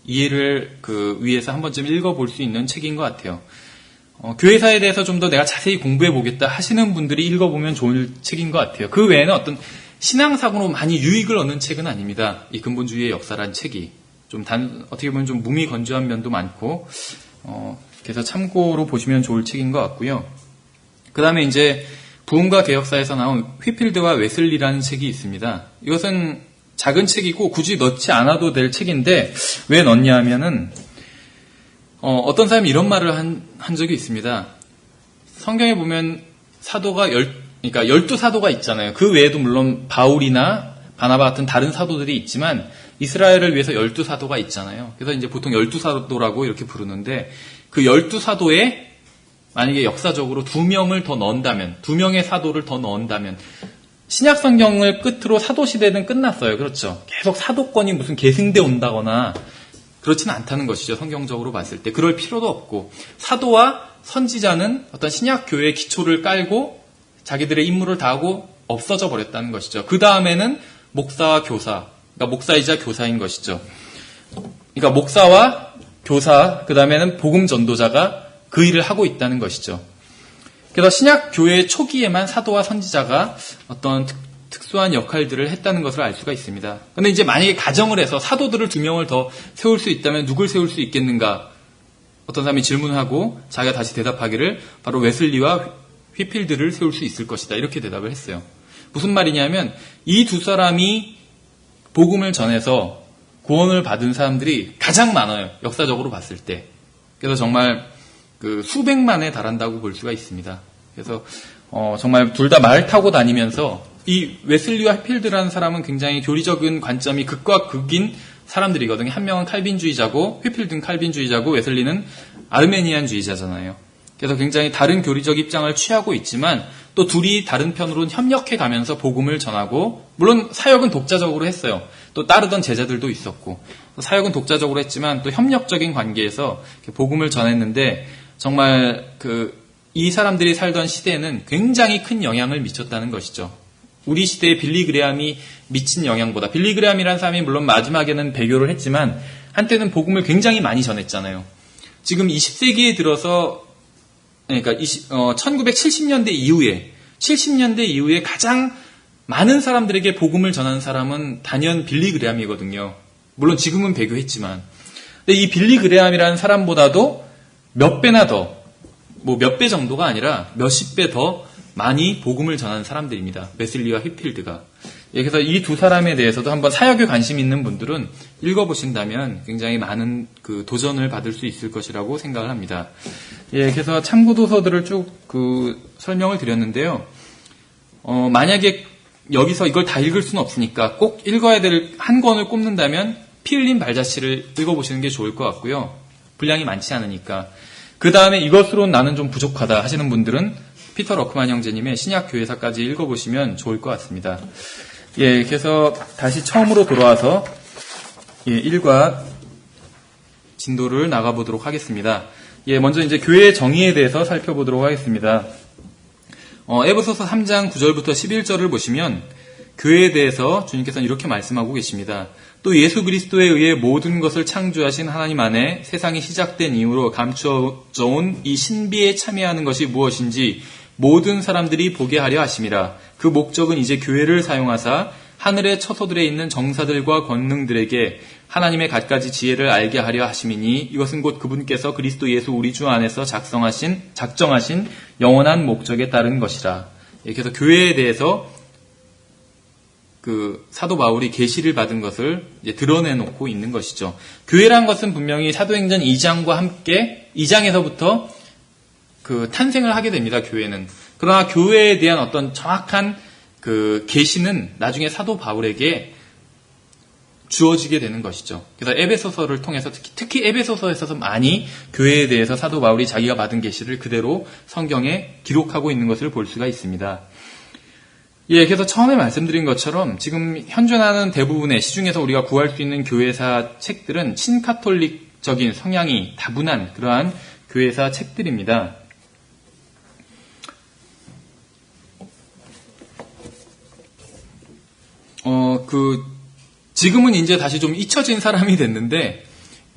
이해를 위해서 한 번쯤 읽어볼 수 있는 책인 것 같아요. 교회사에 대해서 좀 더 내가 자세히 공부해 보겠다 하시는 분들이 읽어보면 좋을 책인 것 같아요. 그 외에는 어떤 신앙사고로 많이 유익을 얻는 책은 아닙니다. 이 근본주의의 역사라는 책이. 어떻게 보면 좀 무미건조한 면도 많고, 그래서 참고로 보시면 좋을 책인 것 같고요. 그 다음에 이제 부흥과 개혁사에서 나온 휘필드와 웨슬리라는 책이 있습니다. 이것은 작은 책이고 굳이 넣지 않아도 될 책인데 왜 넣냐 하면은 어떤 사람이 이런 말을 한 적이 있습니다. 성경에 보면 그러니까 12사도가 있잖아요. 그 외에도 물론 바울이나 바나바 같은 다른 사도들이 있지만 이스라엘을 위해서 12사도가 있잖아요. 그래서 이제 보통 12사도라고 이렇게 부르는데 그 12사도에 만약에 역사적으로 2명을 더 넣는다면 2명의 사도를 더 넣는다면 신약 성경을 끝으로 사도 시대는 끝났어요. 그렇죠. 계속 사도권이 무슨 계승돼 온다거나 그렇지는 않다는 것이죠. 성경적으로 봤을 때. 그럴 필요도 없고 사도와 선지자는 어떤 신약 교회의 기초를 깔고 자기들의 임무를 다하고 없어져 버렸다는 것이죠. 그 다음에는 목사와 교사, 그러니까 목사이자 교사인 것이죠. 그러니까 목사와 교사, 그 다음에는 복음 전도자가 그 일을 하고 있다는 것이죠. 그래서 신약 교회 초기에만 사도와 선지자가 어떤 특수한 역할들을 했다는 것을 알 수가 있습니다. 그런데 이제 만약에 가정을 해서 사도들을 2명을 더 세울 수 있다면 누굴 세울 수 있겠는가? 어떤 사람이 질문하고 자기가 다시 대답하기를 바로 웨슬리와 휘필드를 세울 수 있을 것이다. 이렇게 대답을 했어요. 무슨 말이냐면 이 두 사람이 복음을 전해서 구원을 받은 사람들이 가장 많아요. 역사적으로 봤을 때. 그래서 정말 수백만에 달한다고 볼 수가 있습니다. 그래서 정말 둘 다 말 타고 다니면서 이 웨슬리와 휘필드라는 사람은 굉장히 교리적인 관점이 극과 극인 사람들이거든요. 한 명은 칼빈주의자고 휘필드는 칼빈주의자고 웨슬리는 아르메니안주의자잖아요. 그래서 굉장히 다른 교리적 입장을 취하고 있지만 또 둘이 다른 편으로는 협력해 가면서 복음을 전하고, 물론 사역은 독자적으로 했어요. 또 따르던 제자들도 있었고, 사역은 독자적으로 했지만 또 협력적인 관계에서 복음을 전했는데, 정말 이 사람들이 살던 시대에는 굉장히 큰 영향을 미쳤다는 것이죠. 우리 시대에 빌리 그레함이 미친 영향보다, 빌리 그레함이라는 사람이 물론 마지막에는 배교를 했지만 한때는 복음을 굉장히 많이 전했잖아요. 지금 20세기에 들어서, 그러니까 1970년대 이후에 70년대 이후에 가장 많은 사람들에게 복음을 전하는 사람은 단연 빌리 그레함이거든요. 물론 지금은 배교했지만. 근데 이 빌리 그레함이라는 사람보다도 몇 배나 더, 뭐 몇 배 정도가 아니라 몇십 배 더 많이 복음을 전하는 사람들입니다. 웨슬리와 휘필드가. 그래서 이 두 사람에 대해서도 한번 사역에 관심 있는 분들은 읽어보신다면 굉장히 많은 도전을 받을 수 있을 것이라고 생각을 합니다. 그래서 참고도서들을 쭉 설명을 드렸는데요. 만약에 여기서 이걸 다 읽을 수는 없으니까 꼭 읽어야 될 한 권을 꼽는다면 피 흘린 발자취를 읽어보시는 게 좋을 것 같고요. 분량이 많지 않으니까. 그 다음에 이것으로는 나는 좀 부족하다 하시는 분들은 피터 러크만 형제님의 신약교회사까지 읽어보시면 좋을 것 같습니다. 그래서 다시 처음으로 돌아와서 일과 진도를 나가보도록 하겠습니다. 먼저 이제 교회의 정의에 대해서 살펴보도록 하겠습니다. 에베소서 3장 9절부터 11절을 보시면 교회에 대해서 주님께서는 이렇게 말씀하고 계십니다. 또 예수 그리스도에 의해 모든 것을 창조하신 하나님 안에 세상이 시작된 이후로 감추어져 온 이 신비에 참여하는 것이 무엇인지 모든 사람들이 보게 하려 하심이라. 그 목적은 이제 교회를 사용하사 하늘의 처소들에 있는 정사들과 권능들에게 하나님의 갖가지 지혜를 알게 하려 하심이니 이것은 곧 그분께서 그리스도 예수 우리 주 안에서 작정하신 영원한 목적에 따른 것이라. 그래서 교회에 대해서 사도 바울이 계시를 받은 것을 이제 드러내놓고 있는 것이죠. 교회란 것은 분명히 사도행전 2장과 함께 2장에서부터 탄생을 하게 됩니다. 교회는. 그러나 교회에 대한 어떤 정확한 계시는 나중에 사도 바울에게 주어지게 되는 것이죠. 그래서 에베소서를 통해서 특히 에베소서에서 많이 교회에 대해서 사도 바울이 자기가 받은 계시를 그대로 성경에 기록하고 있는 것을 볼 수가 있습니다. 그래서 처음에 말씀드린 것처럼 지금 현존하는 대부분의 시중에서 우리가 구할 수 있는 교회사 책들은 친카톨릭적인 성향이 다분한 그러한 교회사 책들입니다. 지금은 이제 다시 좀 잊혀진 사람이 됐는데,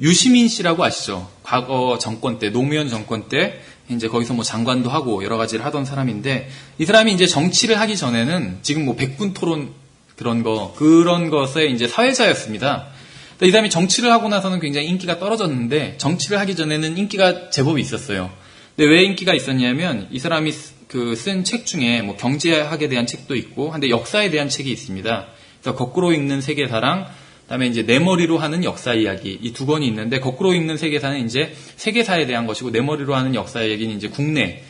유시민 씨라고 아시죠? 과거 정권 때, 노무현 정권 때, 이제 거기서 뭐 장관도 하고 여러 가지를 하던 사람인데, 이 사람이 이제 정치를 하기 전에는 지금 뭐 백분 토론 그런 것에 이제 사회자였습니다. 이 사람이 정치를 하고 나서는 굉장히 인기가 떨어졌는데, 정치를 하기 전에는 인기가 제법 있었어요. 근데 왜 인기가 있었냐면, 이 사람이 쓴 책 중에 뭐 경제학에 대한 책도 있고, 근데 역사에 대한 책이 있습니다. 그래서 거꾸로 읽는 세계사랑, 그다음에 이제 내 머리로 하는 역사 이야기, 이 두 권이 있는데, 거꾸로 읽는 세계사는 이제 세계사에 대한 것이고, 내 머리로 하는 역사 이야기는 이제 국내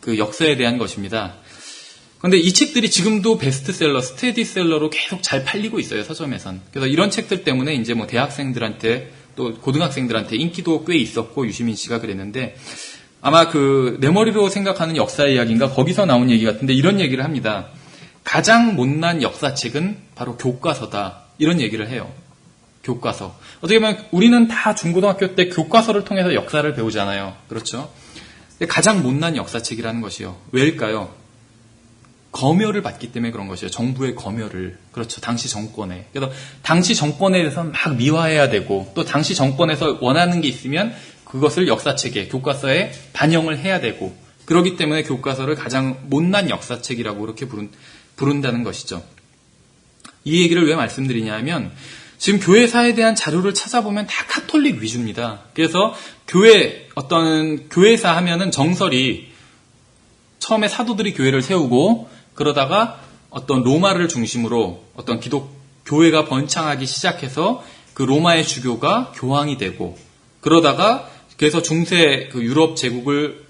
역사에 대한 것입니다. 그런데 이 책들이 지금도 베스트셀러, 스테디셀러로 계속 잘 팔리고 있어요, 서점에선. 그래서 이런 책들 때문에 이제 뭐 대학생들한테 또 고등학생들한테 인기도 꽤 있었고, 유시민 씨가 그랬는데, 아마 내 머리로 생각하는 역사 이야기인가 거기서 나온 얘기 같은데 이런 얘기를 합니다. 가장 못난 역사책은 바로 교과서다. 이런 얘기를 해요. 교과서. 어떻게 보면 우리는 다 중고등학교 때 교과서를 통해서 역사를 배우잖아요. 그렇죠? 근데 가장 못난 역사책이라는 것이요. 왜일까요? 검열을 받기 때문에 그런 것이에요. 정부의 검열을. 그렇죠. 당시 정권에. 그래서 당시 정권에 대해서 막 미화해야 되고, 또 당시 정권에서 원하는 게 있으면 그것을 역사책에, 교과서에 반영을 해야 되고, 그렇기 때문에 교과서를 가장 못난 역사책이라고 그렇게 부른다는 것이죠. 이 얘기를 왜 말씀드리냐면, 지금 교회사에 대한 자료를 찾아보면 다 카톨릭 위주입니다. 그래서 교회사 하면은 정설이 처음에 사도들이 교회를 세우고, 그러다가 어떤 로마를 중심으로 어떤 교회가 번창하기 시작해서 그 로마의 주교가 교황이 되고, 그러다가 그래서 중세 유럽 제국을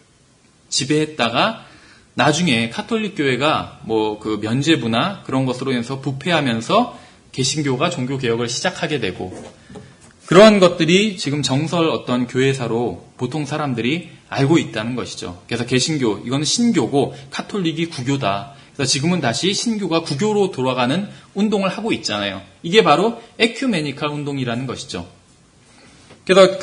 지배했다가 나중에 카톨릭 교회가 면죄부나 그런 것으로 인해서 부패하면서 개신교가 종교개혁을 시작하게 되고, 그런 것들이 지금 정설 어떤 교회사로 보통 사람들이 알고 있다는 것이죠. 그래서 개신교, 이거는 신교고 카톨릭이 구교다. 그래서 지금은 다시 신교가 구교로 돌아가는 운동을 하고 있잖아요. 이게 바로 에큐메니칼 운동이라는 것이죠. 그래서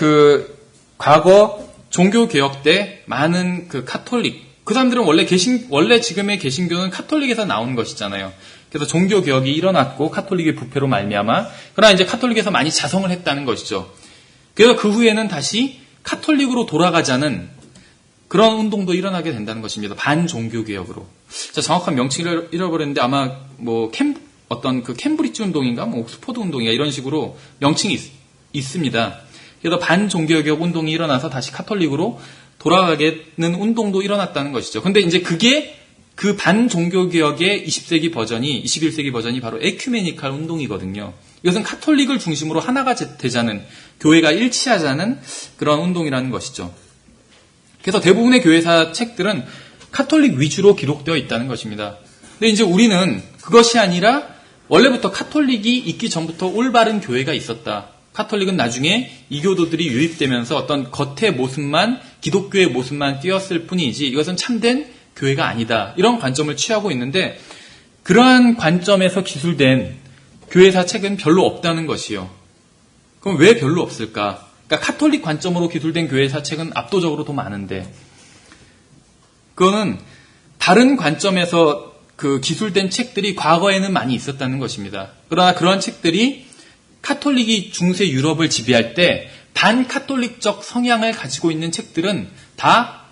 과거 종교개혁 때 많은 카톨릭, 그 사람들은 원래 지금의 개신교는 카톨릭에서 나온 것이잖아요. 그래서 종교개혁이 일어났고 카톨릭의 부패로 말미암아, 그러나 이제 카톨릭에서 많이 자성을 했다는 것이죠. 그래서 그 후에는 다시 카톨릭으로 돌아가자는 그런 운동도 일어나게 된다는 것입니다. 반종교개혁으로. 정확한 명칭을 잃어버렸는데 아마 캠브리지 운동인가, 옥스퍼드 운동인가 이런 식으로 명칭이 있습니다. 그래서 반종교개혁 운동이 일어나서 다시 카톨릭으로 돌아가게는 운동도 일어났다는 것이죠. 근데 이제 그게 그 반종교개혁의 20세기 버전이, 21세기 버전이 바로 에큐메니칼 운동이거든요. 이것은 카톨릭을 중심으로 하나가 되자는, 교회가 일치하자는 그런 운동이라는 것이죠. 그래서 대부분의 교회사 책들은 카톨릭 위주로 기록되어 있다는 것입니다. 근데 이제 우리는 그것이 아니라 원래부터 카톨릭이 있기 전부터 올바른 교회가 있었다. 카톨릭은 나중에 이교도들이 유입되면서 어떤 겉의 모습만, 기독교의 모습만 띄었을 뿐이지 이것은 참된 교회가 아니다. 이런 관점을 취하고 있는데, 그러한 관점에서 기술된 교회사 책은 별로 없다는 것이요. 그럼 왜 별로 없을까? 그러니까 카톨릭 관점으로 기술된 교회사 책은 압도적으로 더 많은데, 그거는 다른 관점에서 기술된 책들이 과거에는 많이 있었다는 것입니다. 그러나 그러한 책들이 카톨릭이 중세 유럽을 지배할 때 반카톨릭적 성향을 가지고 있는 책들은 다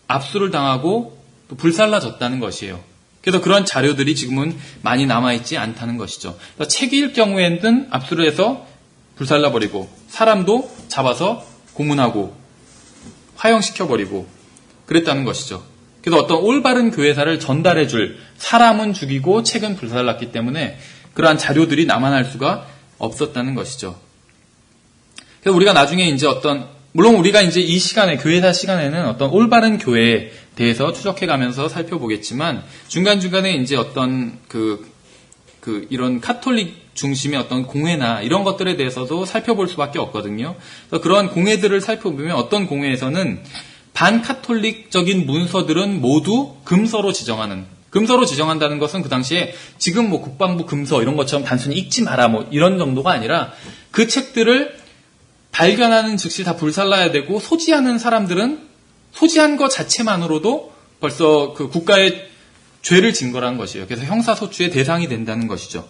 압수를 당하고 또 불살라졌다는 것이에요. 그래서 그런 자료들이 지금은 많이 남아있지 않다는 것이죠. 책일 경우에는 압수를 해서 불살라버리고, 사람도 잡아서 고문하고 화형시켜버리고 그랬다는 것이죠. 그래서 어떤 올바른 교회사를 전달해줄 사람은 죽이고 책은 불살랐기 때문에 그러한 자료들이 남아날 수가 없었다는 것이죠. 그래서 우리가 나중에 이제 물론 우리가 이제 이 시간에, 교회사 시간에는 어떤 올바른 교회에 대해서 추적해 가면서 살펴보겠지만, 중간중간에 이제 어떤 이런 카톨릭 중심의 어떤 공회나 이런 것들에 대해서도 살펴볼 수밖에 없거든요. 그래서 그런 공회들을 살펴보면 어떤 공회에서는 반카톨릭적인 문서들은 모두 금서로 지정한다는 것은 그 당시에 지금 국방부 금서 이런 것처럼 단순히 읽지 마라 이런 정도가 아니라, 그 책들을 발견하는 즉시 다 불살라야 되고, 소지하는 사람들은 소지한 것 자체만으로도 벌써 국가의 죄를 진 거라는 것이에요. 그래서 형사소추의 대상이 된다는 것이죠.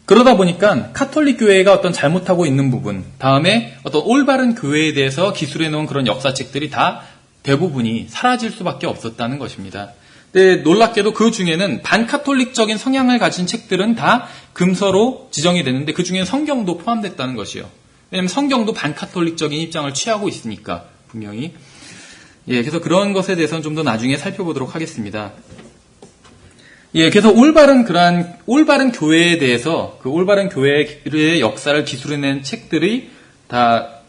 그러다 보니까 카톨릭 교회가 어떤 잘못하고 있는 부분, 다음에 어떤 올바른 교회에 대해서 기술해 놓은 그런 역사책들이 다 대부분이 사라질 수밖에 없었다는 것입니다. 근데 놀랍게도 그 중에는 반카톨릭적인 성향을 가진 책들은 다 금서로 지정이 됐는데, 그 중에는 성경도 포함됐다는 것이요. 왜냐하면 성경도 반카톨릭적인 입장을 취하고 있으니까, 분명히. 그래서 그런 것에 대해서는 좀 더 나중에 살펴보도록 하겠습니다. 그래서 올바른 교회에 대해서, 그 올바른 교회의 역사를 기술해낸 책들이 다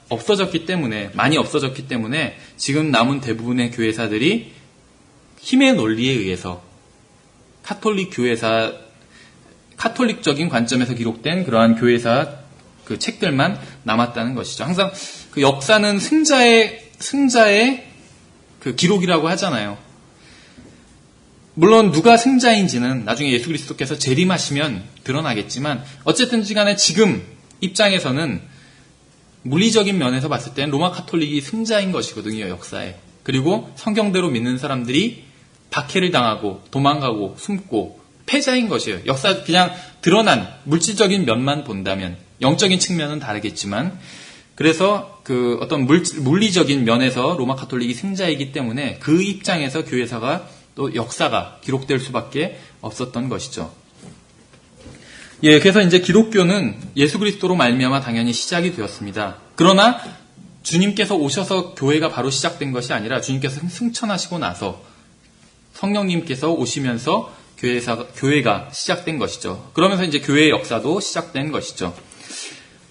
많이 없어졌기 때문에 지금 남은 대부분의 교회사들이 힘의 논리에 의해서 카톨릭적인 관점에서 기록된 그러한 교회사 책들만 남았다는 것이죠. 항상 역사는 승자의 기록이라고 하잖아요. 물론 누가 승자인지는 나중에 예수 그리스도께서 재림하시면 드러나겠지만, 어쨌든 간에 지금 입장에서는 물리적인 면에서 봤을 때는 로마 카톨릭이 승자인 것이거든요, 역사에. 그리고 성경대로 믿는 사람들이 박해를 당하고 도망가고 숨고 패자인 것이에요. 역사 그냥 드러난 물질적인 면만 본다면, 영적인 측면은 다르겠지만, 그래서 어떤 물리적인 면에서 로마 카톨릭이 승자이기 때문에 그 입장에서 교회사가 또 역사가 기록될 수밖에 없었던 것이죠. 그래서 이제 기독교는 예수 그리스도로 말미암아 당연히 시작이 되었습니다. 그러나 주님께서 오셔서 교회가 바로 시작된 것이 아니라, 주님께서 승천하시고 나서 성령님께서 오시면서 교회가 시작된 것이죠. 그러면서 이제 교회의 역사도 시작된 것이죠.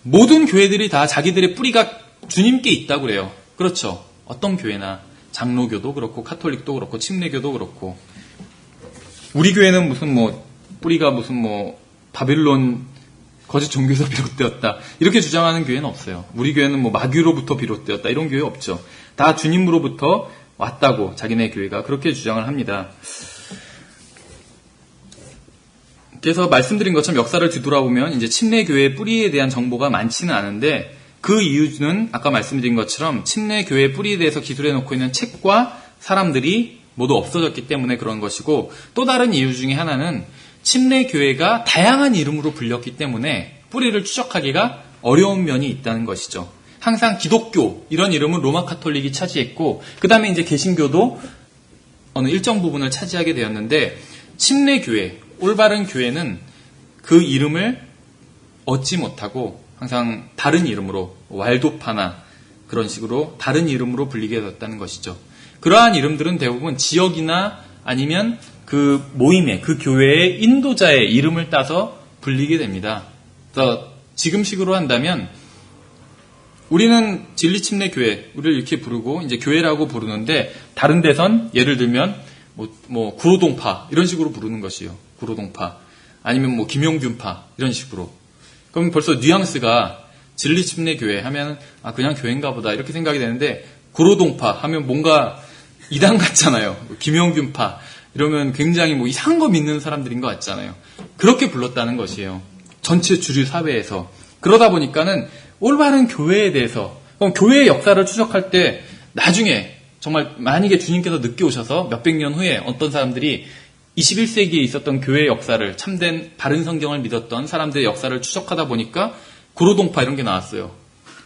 모든 교회들이 다 자기들의 뿌리가 주님께 있다고 그래요. 그렇죠. 어떤 교회나 장로교도 그렇고 카톨릭도 그렇고 침례교도 그렇고, 우리 교회는 무슨 뿌리가 무슨 바빌론 거짓 종교에서 비롯되었다. 이렇게 주장하는 교회는 없어요. 우리 교회는 뭐 마귀로부터 비롯되었다. 이런 교회 없죠. 다 주님으로부터 왔다고 자기네 교회가 그렇게 주장을 합니다. 그래서 말씀드린 것처럼 역사를 뒤돌아보면 이제 침례교회의 뿌리에 대한 정보가 많지는 않은데 그 이유는 아까 말씀드린 것처럼 침례교회의 뿌리에 대해서 기술해 놓고 있는 책과 사람들이 모두 없어졌기 때문에 그런 것이고 또 다른 이유 중에 하나는 침례교회가 다양한 이름으로 불렸기 때문에 뿌리를 추적하기가 어려운 면이 있다는 것이죠. 항상 기독교 이런 이름은 로마 카톨릭이 차지했고 그 다음에 이제 개신교도 어느 일정 부분을 차지하게 되었는데 침례교회, 올바른 교회는 그 이름을 얻지 못하고 항상 다른 이름으로 왈도파나 그런 식으로 다른 이름으로 불리게 되었다는 것이죠. 그러한 이름들은 대부분 지역이나 아니면 그 모임의 그 교회의 인도자의 이름을 따서 불리게 됩니다. 그래서 지금식으로 한다면 우리는 진리침례교회 우리를 이렇게 부르고 이제 교회라고 부르는데 다른 데선 예를 들면 뭐 구로동파 이런 식으로 부르는 것이요. 구로동파 아니면 뭐 김용균파 이런 식으로. 그럼 벌써 뉘앙스가 진리침례교회 하면 아 그냥 교회인가 보다 이렇게 생각이 되는데 구로동파 하면 뭔가 이단 같잖아요. 김용균파 이러면 굉장히 뭐 이상한 거 믿는 사람들인 것 같잖아요. 그렇게 불렀다는 것이에요. 전체 주류 사회에서. 그러다 보니까는 올바른 교회에 대해서 그럼 교회의 역사를 추적할 때 나중에 정말 만약에 주님께서 늦게 오셔서 몇백 년 후에 어떤 사람들이 21세기에 있었던 교회의 역사를 참된 바른 성경을 믿었던 사람들의 역사를 추적하다 보니까 구로동파 이런 게 나왔어요.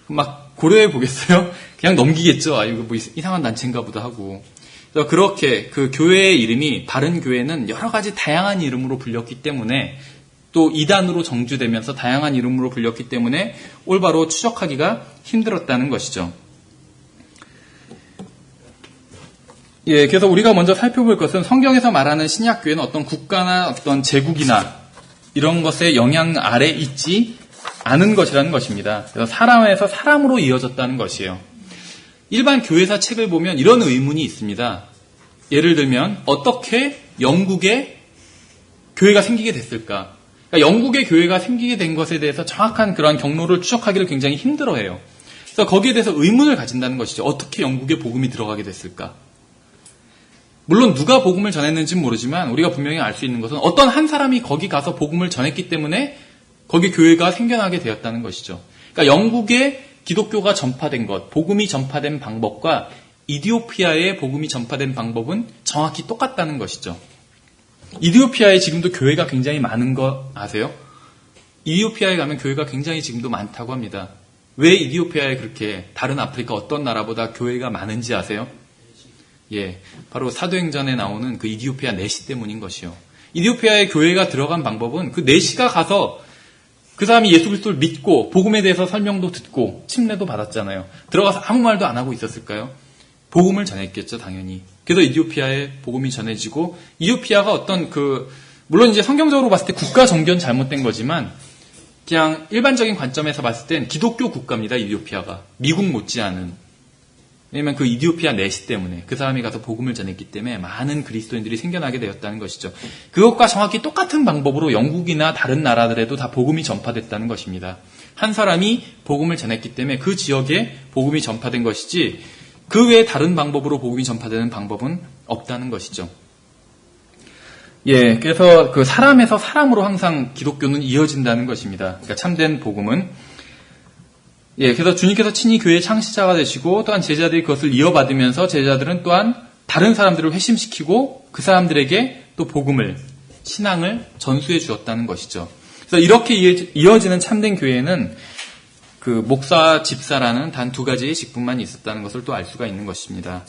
막 고려해 보겠어요? 그냥 넘기겠죠. 아 이거 뭐 이상한 단체인가 보다 하고. 그래서 그렇게 그 교회의 이름이 바른 교회는 여러 가지 다양한 이름으로 불렸기 때문에 또 이단으로 정주되면서 다양한 이름으로 불렸기 때문에 올바로 추적하기가 힘들었다는 것이죠. 예, 그래서 우리가 먼저 살펴볼 것은 성경에서 말하는 신약교회는 어떤 국가나 어떤 제국이나 이런 것의 영향 아래 있지 않은 것이라는 것입니다. 그래서 사람에서 사람으로 이어졌다는 것이에요. 일반 교회사 책을 보면 이런 의문이 있습니다. 예를 들면 어떻게 영국에 교회가 생기게 됐을까? 그러니까 영국의 교회가 생기게 된 것에 대해서 정확한 그런 경로를 추적하기를 굉장히 힘들어해요. 그래서 거기에 대해서 의문을 가진다는 것이죠. 어떻게 영국에 복음이 들어가게 됐을까? 물론 누가 복음을 전했는지는 모르지만 우리가 분명히 알 수 있는 것은 어떤 한 사람이 거기 가서 복음을 전했기 때문에 거기 교회가 생겨나게 되었다는 것이죠. 그러니까 영국에 기독교가 전파된 것, 복음이 전파된 방법과 이디오피아에 복음이 전파된 방법은 정확히 똑같다는 것이죠. 이디오피아에 지금도 교회가 굉장히 많은 거 아세요? 이디오피아에 가면 교회가 굉장히 지금도 많다고 합니다. 왜 이디오피아에 그렇게 다른 아프리카 어떤 나라보다 교회가 많은지 아세요? 예, 바로 사도행전에 나오는 그 이디오피아 내시 때문인 것이요. 이디오피아에 교회가 들어간 방법은 그 내시가 가서 그 사람이 예수 그리스도를 믿고 복음에 대해서 설명도 듣고 침례도 받았잖아요. 들어가서 아무 말도 안 하고 있었을까요? 복음을 전했겠죠, 당연히. 그래서 이디오피아에 복음이 전해지고 이디오피아가 어떤 물론 이제 성경적으로 봤을 때 국가 정견 잘못된 거지만 그냥 일반적인 관점에서 봤을 땐 기독교 국가입니다, 이디오피아가. 미국 못지않은. 왜냐면 그 이디오피아 내시 때문에 그 사람이 가서 복음을 전했기 때문에 많은 그리스도인들이 생겨나게 되었다는 것이죠. 그것과 정확히 똑같은 방법으로 영국이나 다른 나라들에도 다 복음이 전파됐다는 것입니다. 한 사람이 복음을 전했기 때문에 그 지역에 복음이 전파된 것이지 그 외에 다른 방법으로 복음이 전파되는 방법은 없다는 것이죠. 예, 그래서 그 사람에서 사람으로 항상 기독교는 이어진다는 것입니다. 그러니까 참된 복음은 예, 그래서 주님께서 친히 교회의 창시자가 되시고 또한 제자들이 그것을 이어받으면서 제자들은 또한 다른 사람들을 회심시키고 그 사람들에게 또 복음을, 신앙을 전수해 주었다는 것이죠. 그래서 이렇게 이어지는 참된 교회에는 그 목사, 집사라는 단 두 가지의 직분만 있었다는 것을 또 알 수가 있는 것입니다.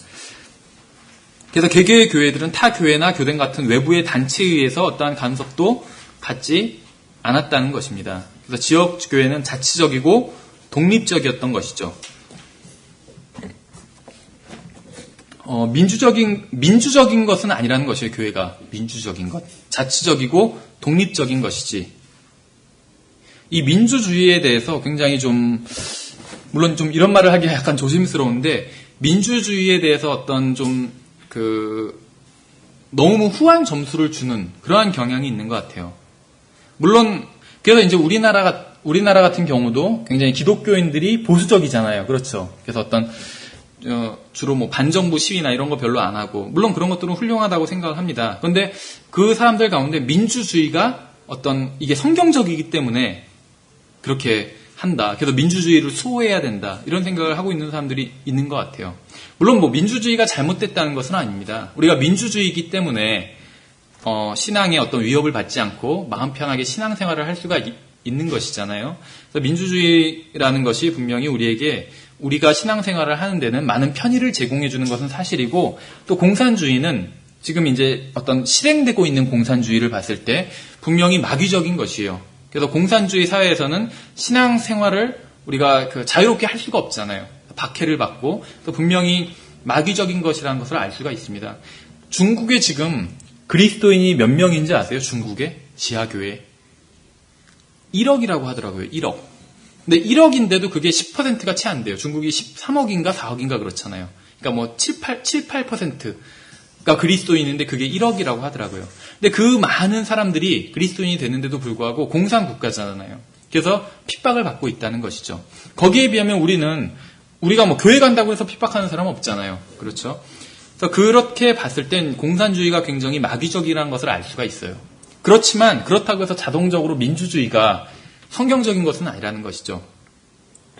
그래서 개교의 교회들은 타 교회나 교된 같은 외부의 단체에 의해서 어떠한 간섭도 받지 않았다는 것입니다. 그래서 지역 교회는 자치적이고 독립적이었던 것이죠. 민주적인 것은 아니라는 것이에요, 교회가. 민주적인 것. 자치적이고 독립적인 것이지. 이 민주주의에 대해서 굉장히 물론 이런 말을 하기가 약간 조심스러운데, 민주주의에 대해서 어떤 너무 후한 점수를 주는 그러한 경향이 있는 것 같아요. 물론 그래서 이제 우리나라 같은 경우도 굉장히 기독교인들이 보수적이잖아요. 그렇죠. 그래서 어떤 주로 뭐 반정부 시위나 이런 거 별로 안 하고, 물론 그런 것들은 훌륭하다고 생각을 합니다. 그런데 그 사람들 가운데 민주주의가 어떤 이게 성경적이기 때문에 그렇게 한다. 그래서 민주주의를 수호해야 된다. 이런 생각을 하고 있는 사람들이 있는 것 같아요. 물론 뭐 민주주의가 잘못됐다는 것은 아닙니다. 우리가 민주주의이기 때문에 신앙에 어떤 위협을 받지 않고 마음 편하게 신앙생활을 할 수가 있는 것이잖아요. 그래서 민주주의라는 것이 분명히 우리가 신앙생활을 하는 데는 많은 편의를 제공해 주는 것은 사실이고, 또 공산주의는 지금 이제 어떤 실행되고 있는 공산주의를 봤을 때 분명히 마귀적인 것이에요. 그래서 공산주의 사회에서는 신앙생활을 우리가 자유롭게 할 수가 없잖아요. 박해를 받고, 또 분명히 마귀적인 것이라는 것을 알 수가 있습니다. 중국에 지금 그리스도인이 몇 명인지 아세요? 중국의 지하교회 1억이라고 하더라고요. 1억. 근데 1억인데도 그게 10%가 채 안 돼요. 중국이 13억인가 4억인가 그렇잖아요. 그러니까 뭐 8%가 그리스도인인데 그게 1억이라고 하더라고요. 근데 그 많은 사람들이 그리스도인이 되는데도 불구하고 공산국가잖아요. 그래서 핍박을 받고 있다는 것이죠. 거기에 비하면 우리가 뭐 교회 간다고 해서 핍박하는 사람은 없잖아요. 그렇죠? 그래서 그렇게 봤을 땐 공산주의가 굉장히 마귀적이라는 것을 알 수가 있어요. 그렇지만 그렇다고 해서 자동적으로 민주주의가 성경적인 것은 아니라는 것이죠.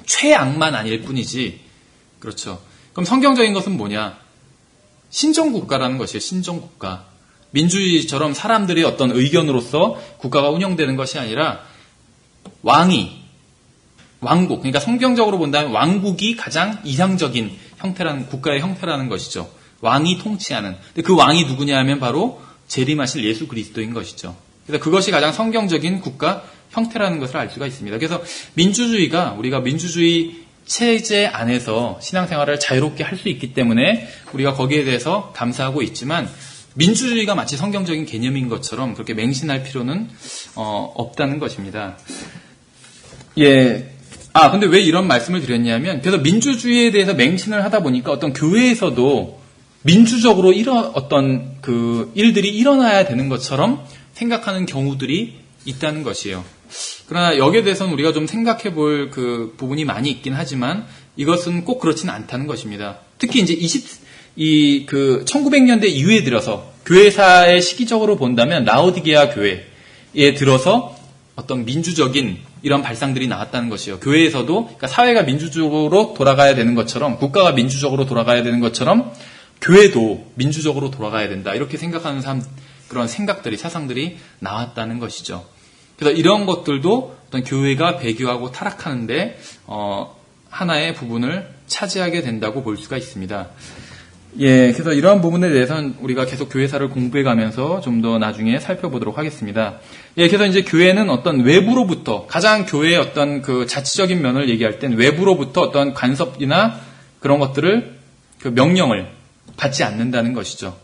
최악만 아닐 뿐이지. 그렇죠. 그럼 성경적인 것은 뭐냐? 신정국가라는 것이에요. 신정국가. 민주주의처럼 사람들의 어떤 의견으로서 국가가 운영되는 것이 아니라 왕국, 그러니까 성경적으로 본다면 왕국이 가장 이상적인 국가의 형태라는 것이죠. 왕이 통치하는. 근데 그 왕이 누구냐 하면 바로 재림하실 예수 그리스도인 것이죠. 그래서 그것이 가장 성경적인 국가 형태라는 것을 알 수가 있습니다. 그래서 우리가 민주주의 체제 안에서 신앙생활을 자유롭게 할 수 있기 때문에 우리가 거기에 대해서 감사하고 있지만, 민주주의가 마치 성경적인 개념인 것처럼 그렇게 맹신할 필요는 없다는 것입니다. 예. 근데 왜 이런 말씀을 드렸냐면, 그래서 민주주의에 대해서 맹신을 하다 보니까 어떤 교회에서도 민주적으로 어떤 일들이 일어나야 되는 것처럼 생각하는 경우들이 있다는 것이에요. 그러나 여기에 대해서는 우리가 좀 생각해 볼 부분이 많이 있긴 하지만 이것은 꼭 그렇지는 않다는 것입니다. 특히 이제 1900년대 이후에 들어서 교회사의 시기적으로 본다면 라오디게아 교회에 들어서 어떤 민주적인 이런 발상들이 나왔다는 것이에요. 교회에서도, 그러니까 사회가 민주적으로 돌아가야 되는 것처럼, 국가가 민주적으로 돌아가야 되는 것처럼 교회도 민주적으로 돌아가야 된다. 이렇게 생각하는 그런 사상들이 나왔다는 것이죠. 그래서 이런 것들도 어떤 교회가 배교하고 타락하는데 하나의 부분을 차지하게 된다고 볼 수가 있습니다. 예, 그래서 이러한 부분에 대해서는 우리가 계속 교회사를 공부해가면서 좀 더 나중에 살펴보도록 하겠습니다. 예, 그래서 이제 교회는 어떤 외부로부터, 가장 교회의 어떤 자치적인 면을 얘기할 땐 외부로부터 어떤 간섭이나 그런 것들을, 명령을 받지 않는다는 것이죠.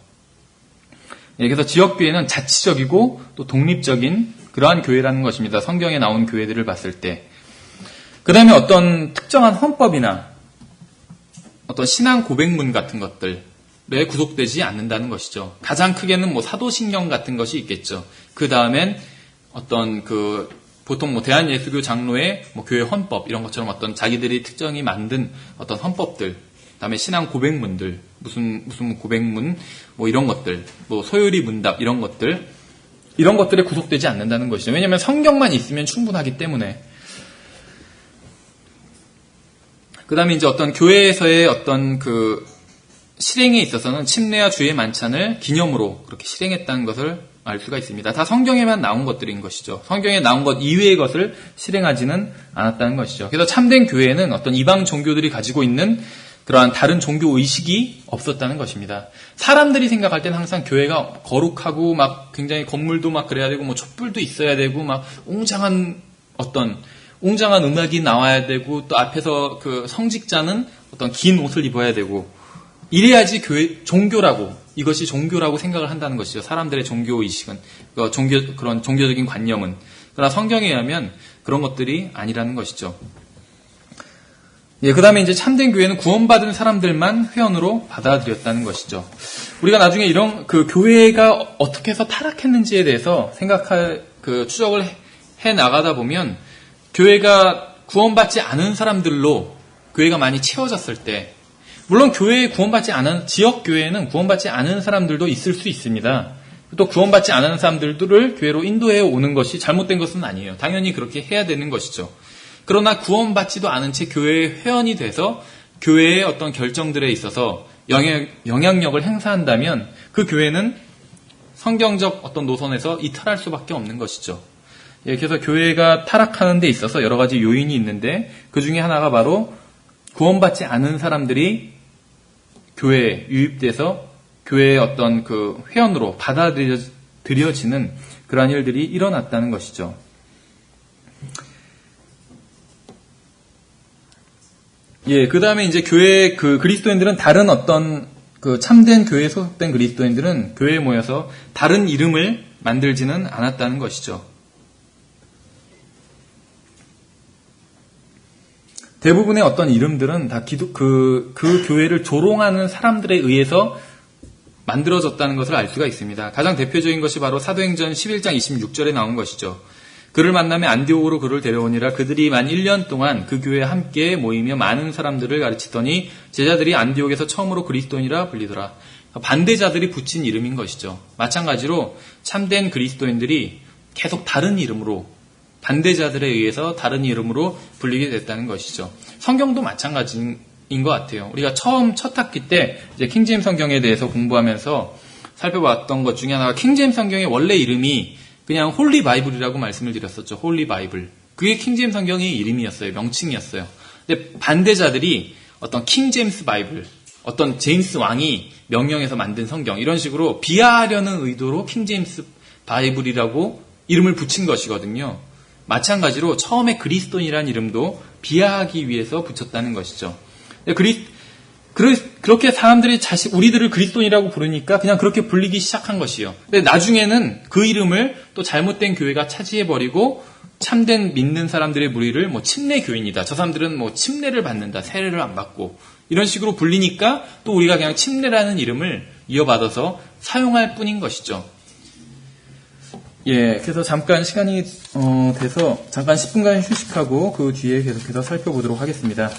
예, 그래서 지역교회는 자치적이고 또 독립적인 그러한 교회라는 것입니다. 성경에 나온 교회들을 봤을 때. 그 다음에 어떤 특정한 헌법이나 어떤 신앙 고백문 같은 것들에 구속되지 않는다는 것이죠. 가장 크게는 뭐 사도신경 같은 것이 있겠죠. 그 다음엔 어떤 보통 대한예수교 장로의 교회 헌법 이런 것처럼 어떤 자기들이 특정히 만든 어떤 헌법들, 그다음에 신앙 고백문들, 무슨 고백문 이런 것들, 소요리 문답 이런 것들에 구속되지 않는다는 것이죠. 왜냐하면 성경만 있으면 충분하기 때문에. 그 다음에 이제 어떤 교회에서의 어떤 실행에 있어서는 침례와 주의 만찬을 기념으로 그렇게 실행했다는 것을 알 수가 있습니다. 다 성경에만 나온 것들인 것이죠. 성경에 나온 것 이외의 것을 실행하지는 않았다는 것이죠. 그래서 참된 교회는 어떤 이방 종교들이 가지고 있는 그러한 다른 종교 의식이 없었다는 것입니다. 사람들이 생각할 때는 항상 교회가 거룩하고 굉장히 건물도 그래야 되고 촛불도 있어야 되고 웅장한 음악이 나와야 되고, 또 앞에서 성직자는 어떤 긴 옷을 입어야 되고, 이래야지 이것이 종교라고 생각을 한다는 것이죠. 사람들의 종교 의식은, 그런 종교적인 관념은. 그러나 성경에 의하면 그런 것들이 아니라는 것이죠. 예, 그 다음에 이제 참된 교회는 구원받은 사람들만 회원으로 받아들였다는 것이죠. 우리가 나중에 이런 교회가 어떻게 해서 타락했는지에 대해서 추적을 해 나가다 보면 교회가 구원받지 않은 사람들로 교회가 많이 채워졌을 때, 물론 교회에 구원받지 않은, 지역 교회에는 구원받지 않은 사람들도 있을 수 있습니다. 또 구원받지 않은 사람들을 교회로 인도해 오는 것이 잘못된 것은 아니에요. 당연히 그렇게 해야 되는 것이죠. 그러나 구원받지도 않은 채 교회의 회원이 돼서 교회의 어떤 결정들에 있어서 영향력을 행사한다면 그 교회는 성경적 어떤 노선에서 이탈할 수밖에 없는 것이죠. 예, 그래서 교회가 타락하는 데 있어서 여러 가지 요인이 있는데 그 중에 하나가 바로 구원받지 않은 사람들이 교회에 유입돼서 교회의 어떤 그 회원으로 받아들여지는 그러한 일들이 일어났다는 것이죠. 예, 그 다음에 이제 교회 그 그리스도인들은 다른 어떤 그 참된 교회에 소속된 그리스도인들은 교회에 모여서 다른 이름을 만들지는 않았다는 것이죠. 대부분의 어떤 이름들은 다 그 교회를 조롱하는 사람들에 의해서 만들어졌다는 것을 알 수가 있습니다. 가장 대표적인 것이 바로 사도행전 11장 26절에 나온 것이죠. 그를 만나며 안디옥으로 그를 데려오니라. 그들이 만 1년 동안 그 교회에 함께 모이며 많은 사람들을 가르치더니 제자들이 안디옥에서 처음으로 그리스도인이라 불리더라. 반대자들이 붙인 이름인 것이죠. 마찬가지로 참된 그리스도인들이 계속 다른 이름으로, 반대자들에 의해서 다른 이름으로 불리게 됐다는 것이죠. 성경도 마찬가지인 것 같아요. 우리가 첫 학기 때 이제 킹제임 성경에 대해서 공부하면서 살펴봤던 것 중에 하나가 킹제임 성경의 원래 이름이 그냥 홀리 바이블이라고 말씀을 드렸었죠. 홀리 바이블. 그게 킹제임 성경의 이름이었어요. 명칭이었어요. 근데 반대자들이 어떤 킹제임스 바이블, 어떤 제임스 왕이 명령해서 만든 성경, 이런 식으로 비하하려는 의도로 킹제임스 바이블이라고 이름을 붙인 것이거든요. 마찬가지로 처음에 그리스도인이라는 이름도 비하하기 위해서 붙였다는 것이죠. 그렇게 사람들이 우리들을 그리스도인이라고 부르니까 그냥 그렇게 불리기 시작한 것이요. 근데 나중에는 그 이름을 또 잘못된 교회가 차지해버리고 참된 믿는 사람들의 무리를 침례 교인이다. 저 사람들은 침례를 받는다. 세례를 안 받고. 이런 식으로 불리니까 또 우리가 그냥 침례라는 이름을 이어받아서 사용할 뿐인 것이죠. 예, 그래서 잠깐 시간이 돼서 잠깐 10분간 휴식하고 그 뒤에 계속해서 살펴보도록 하겠습니다.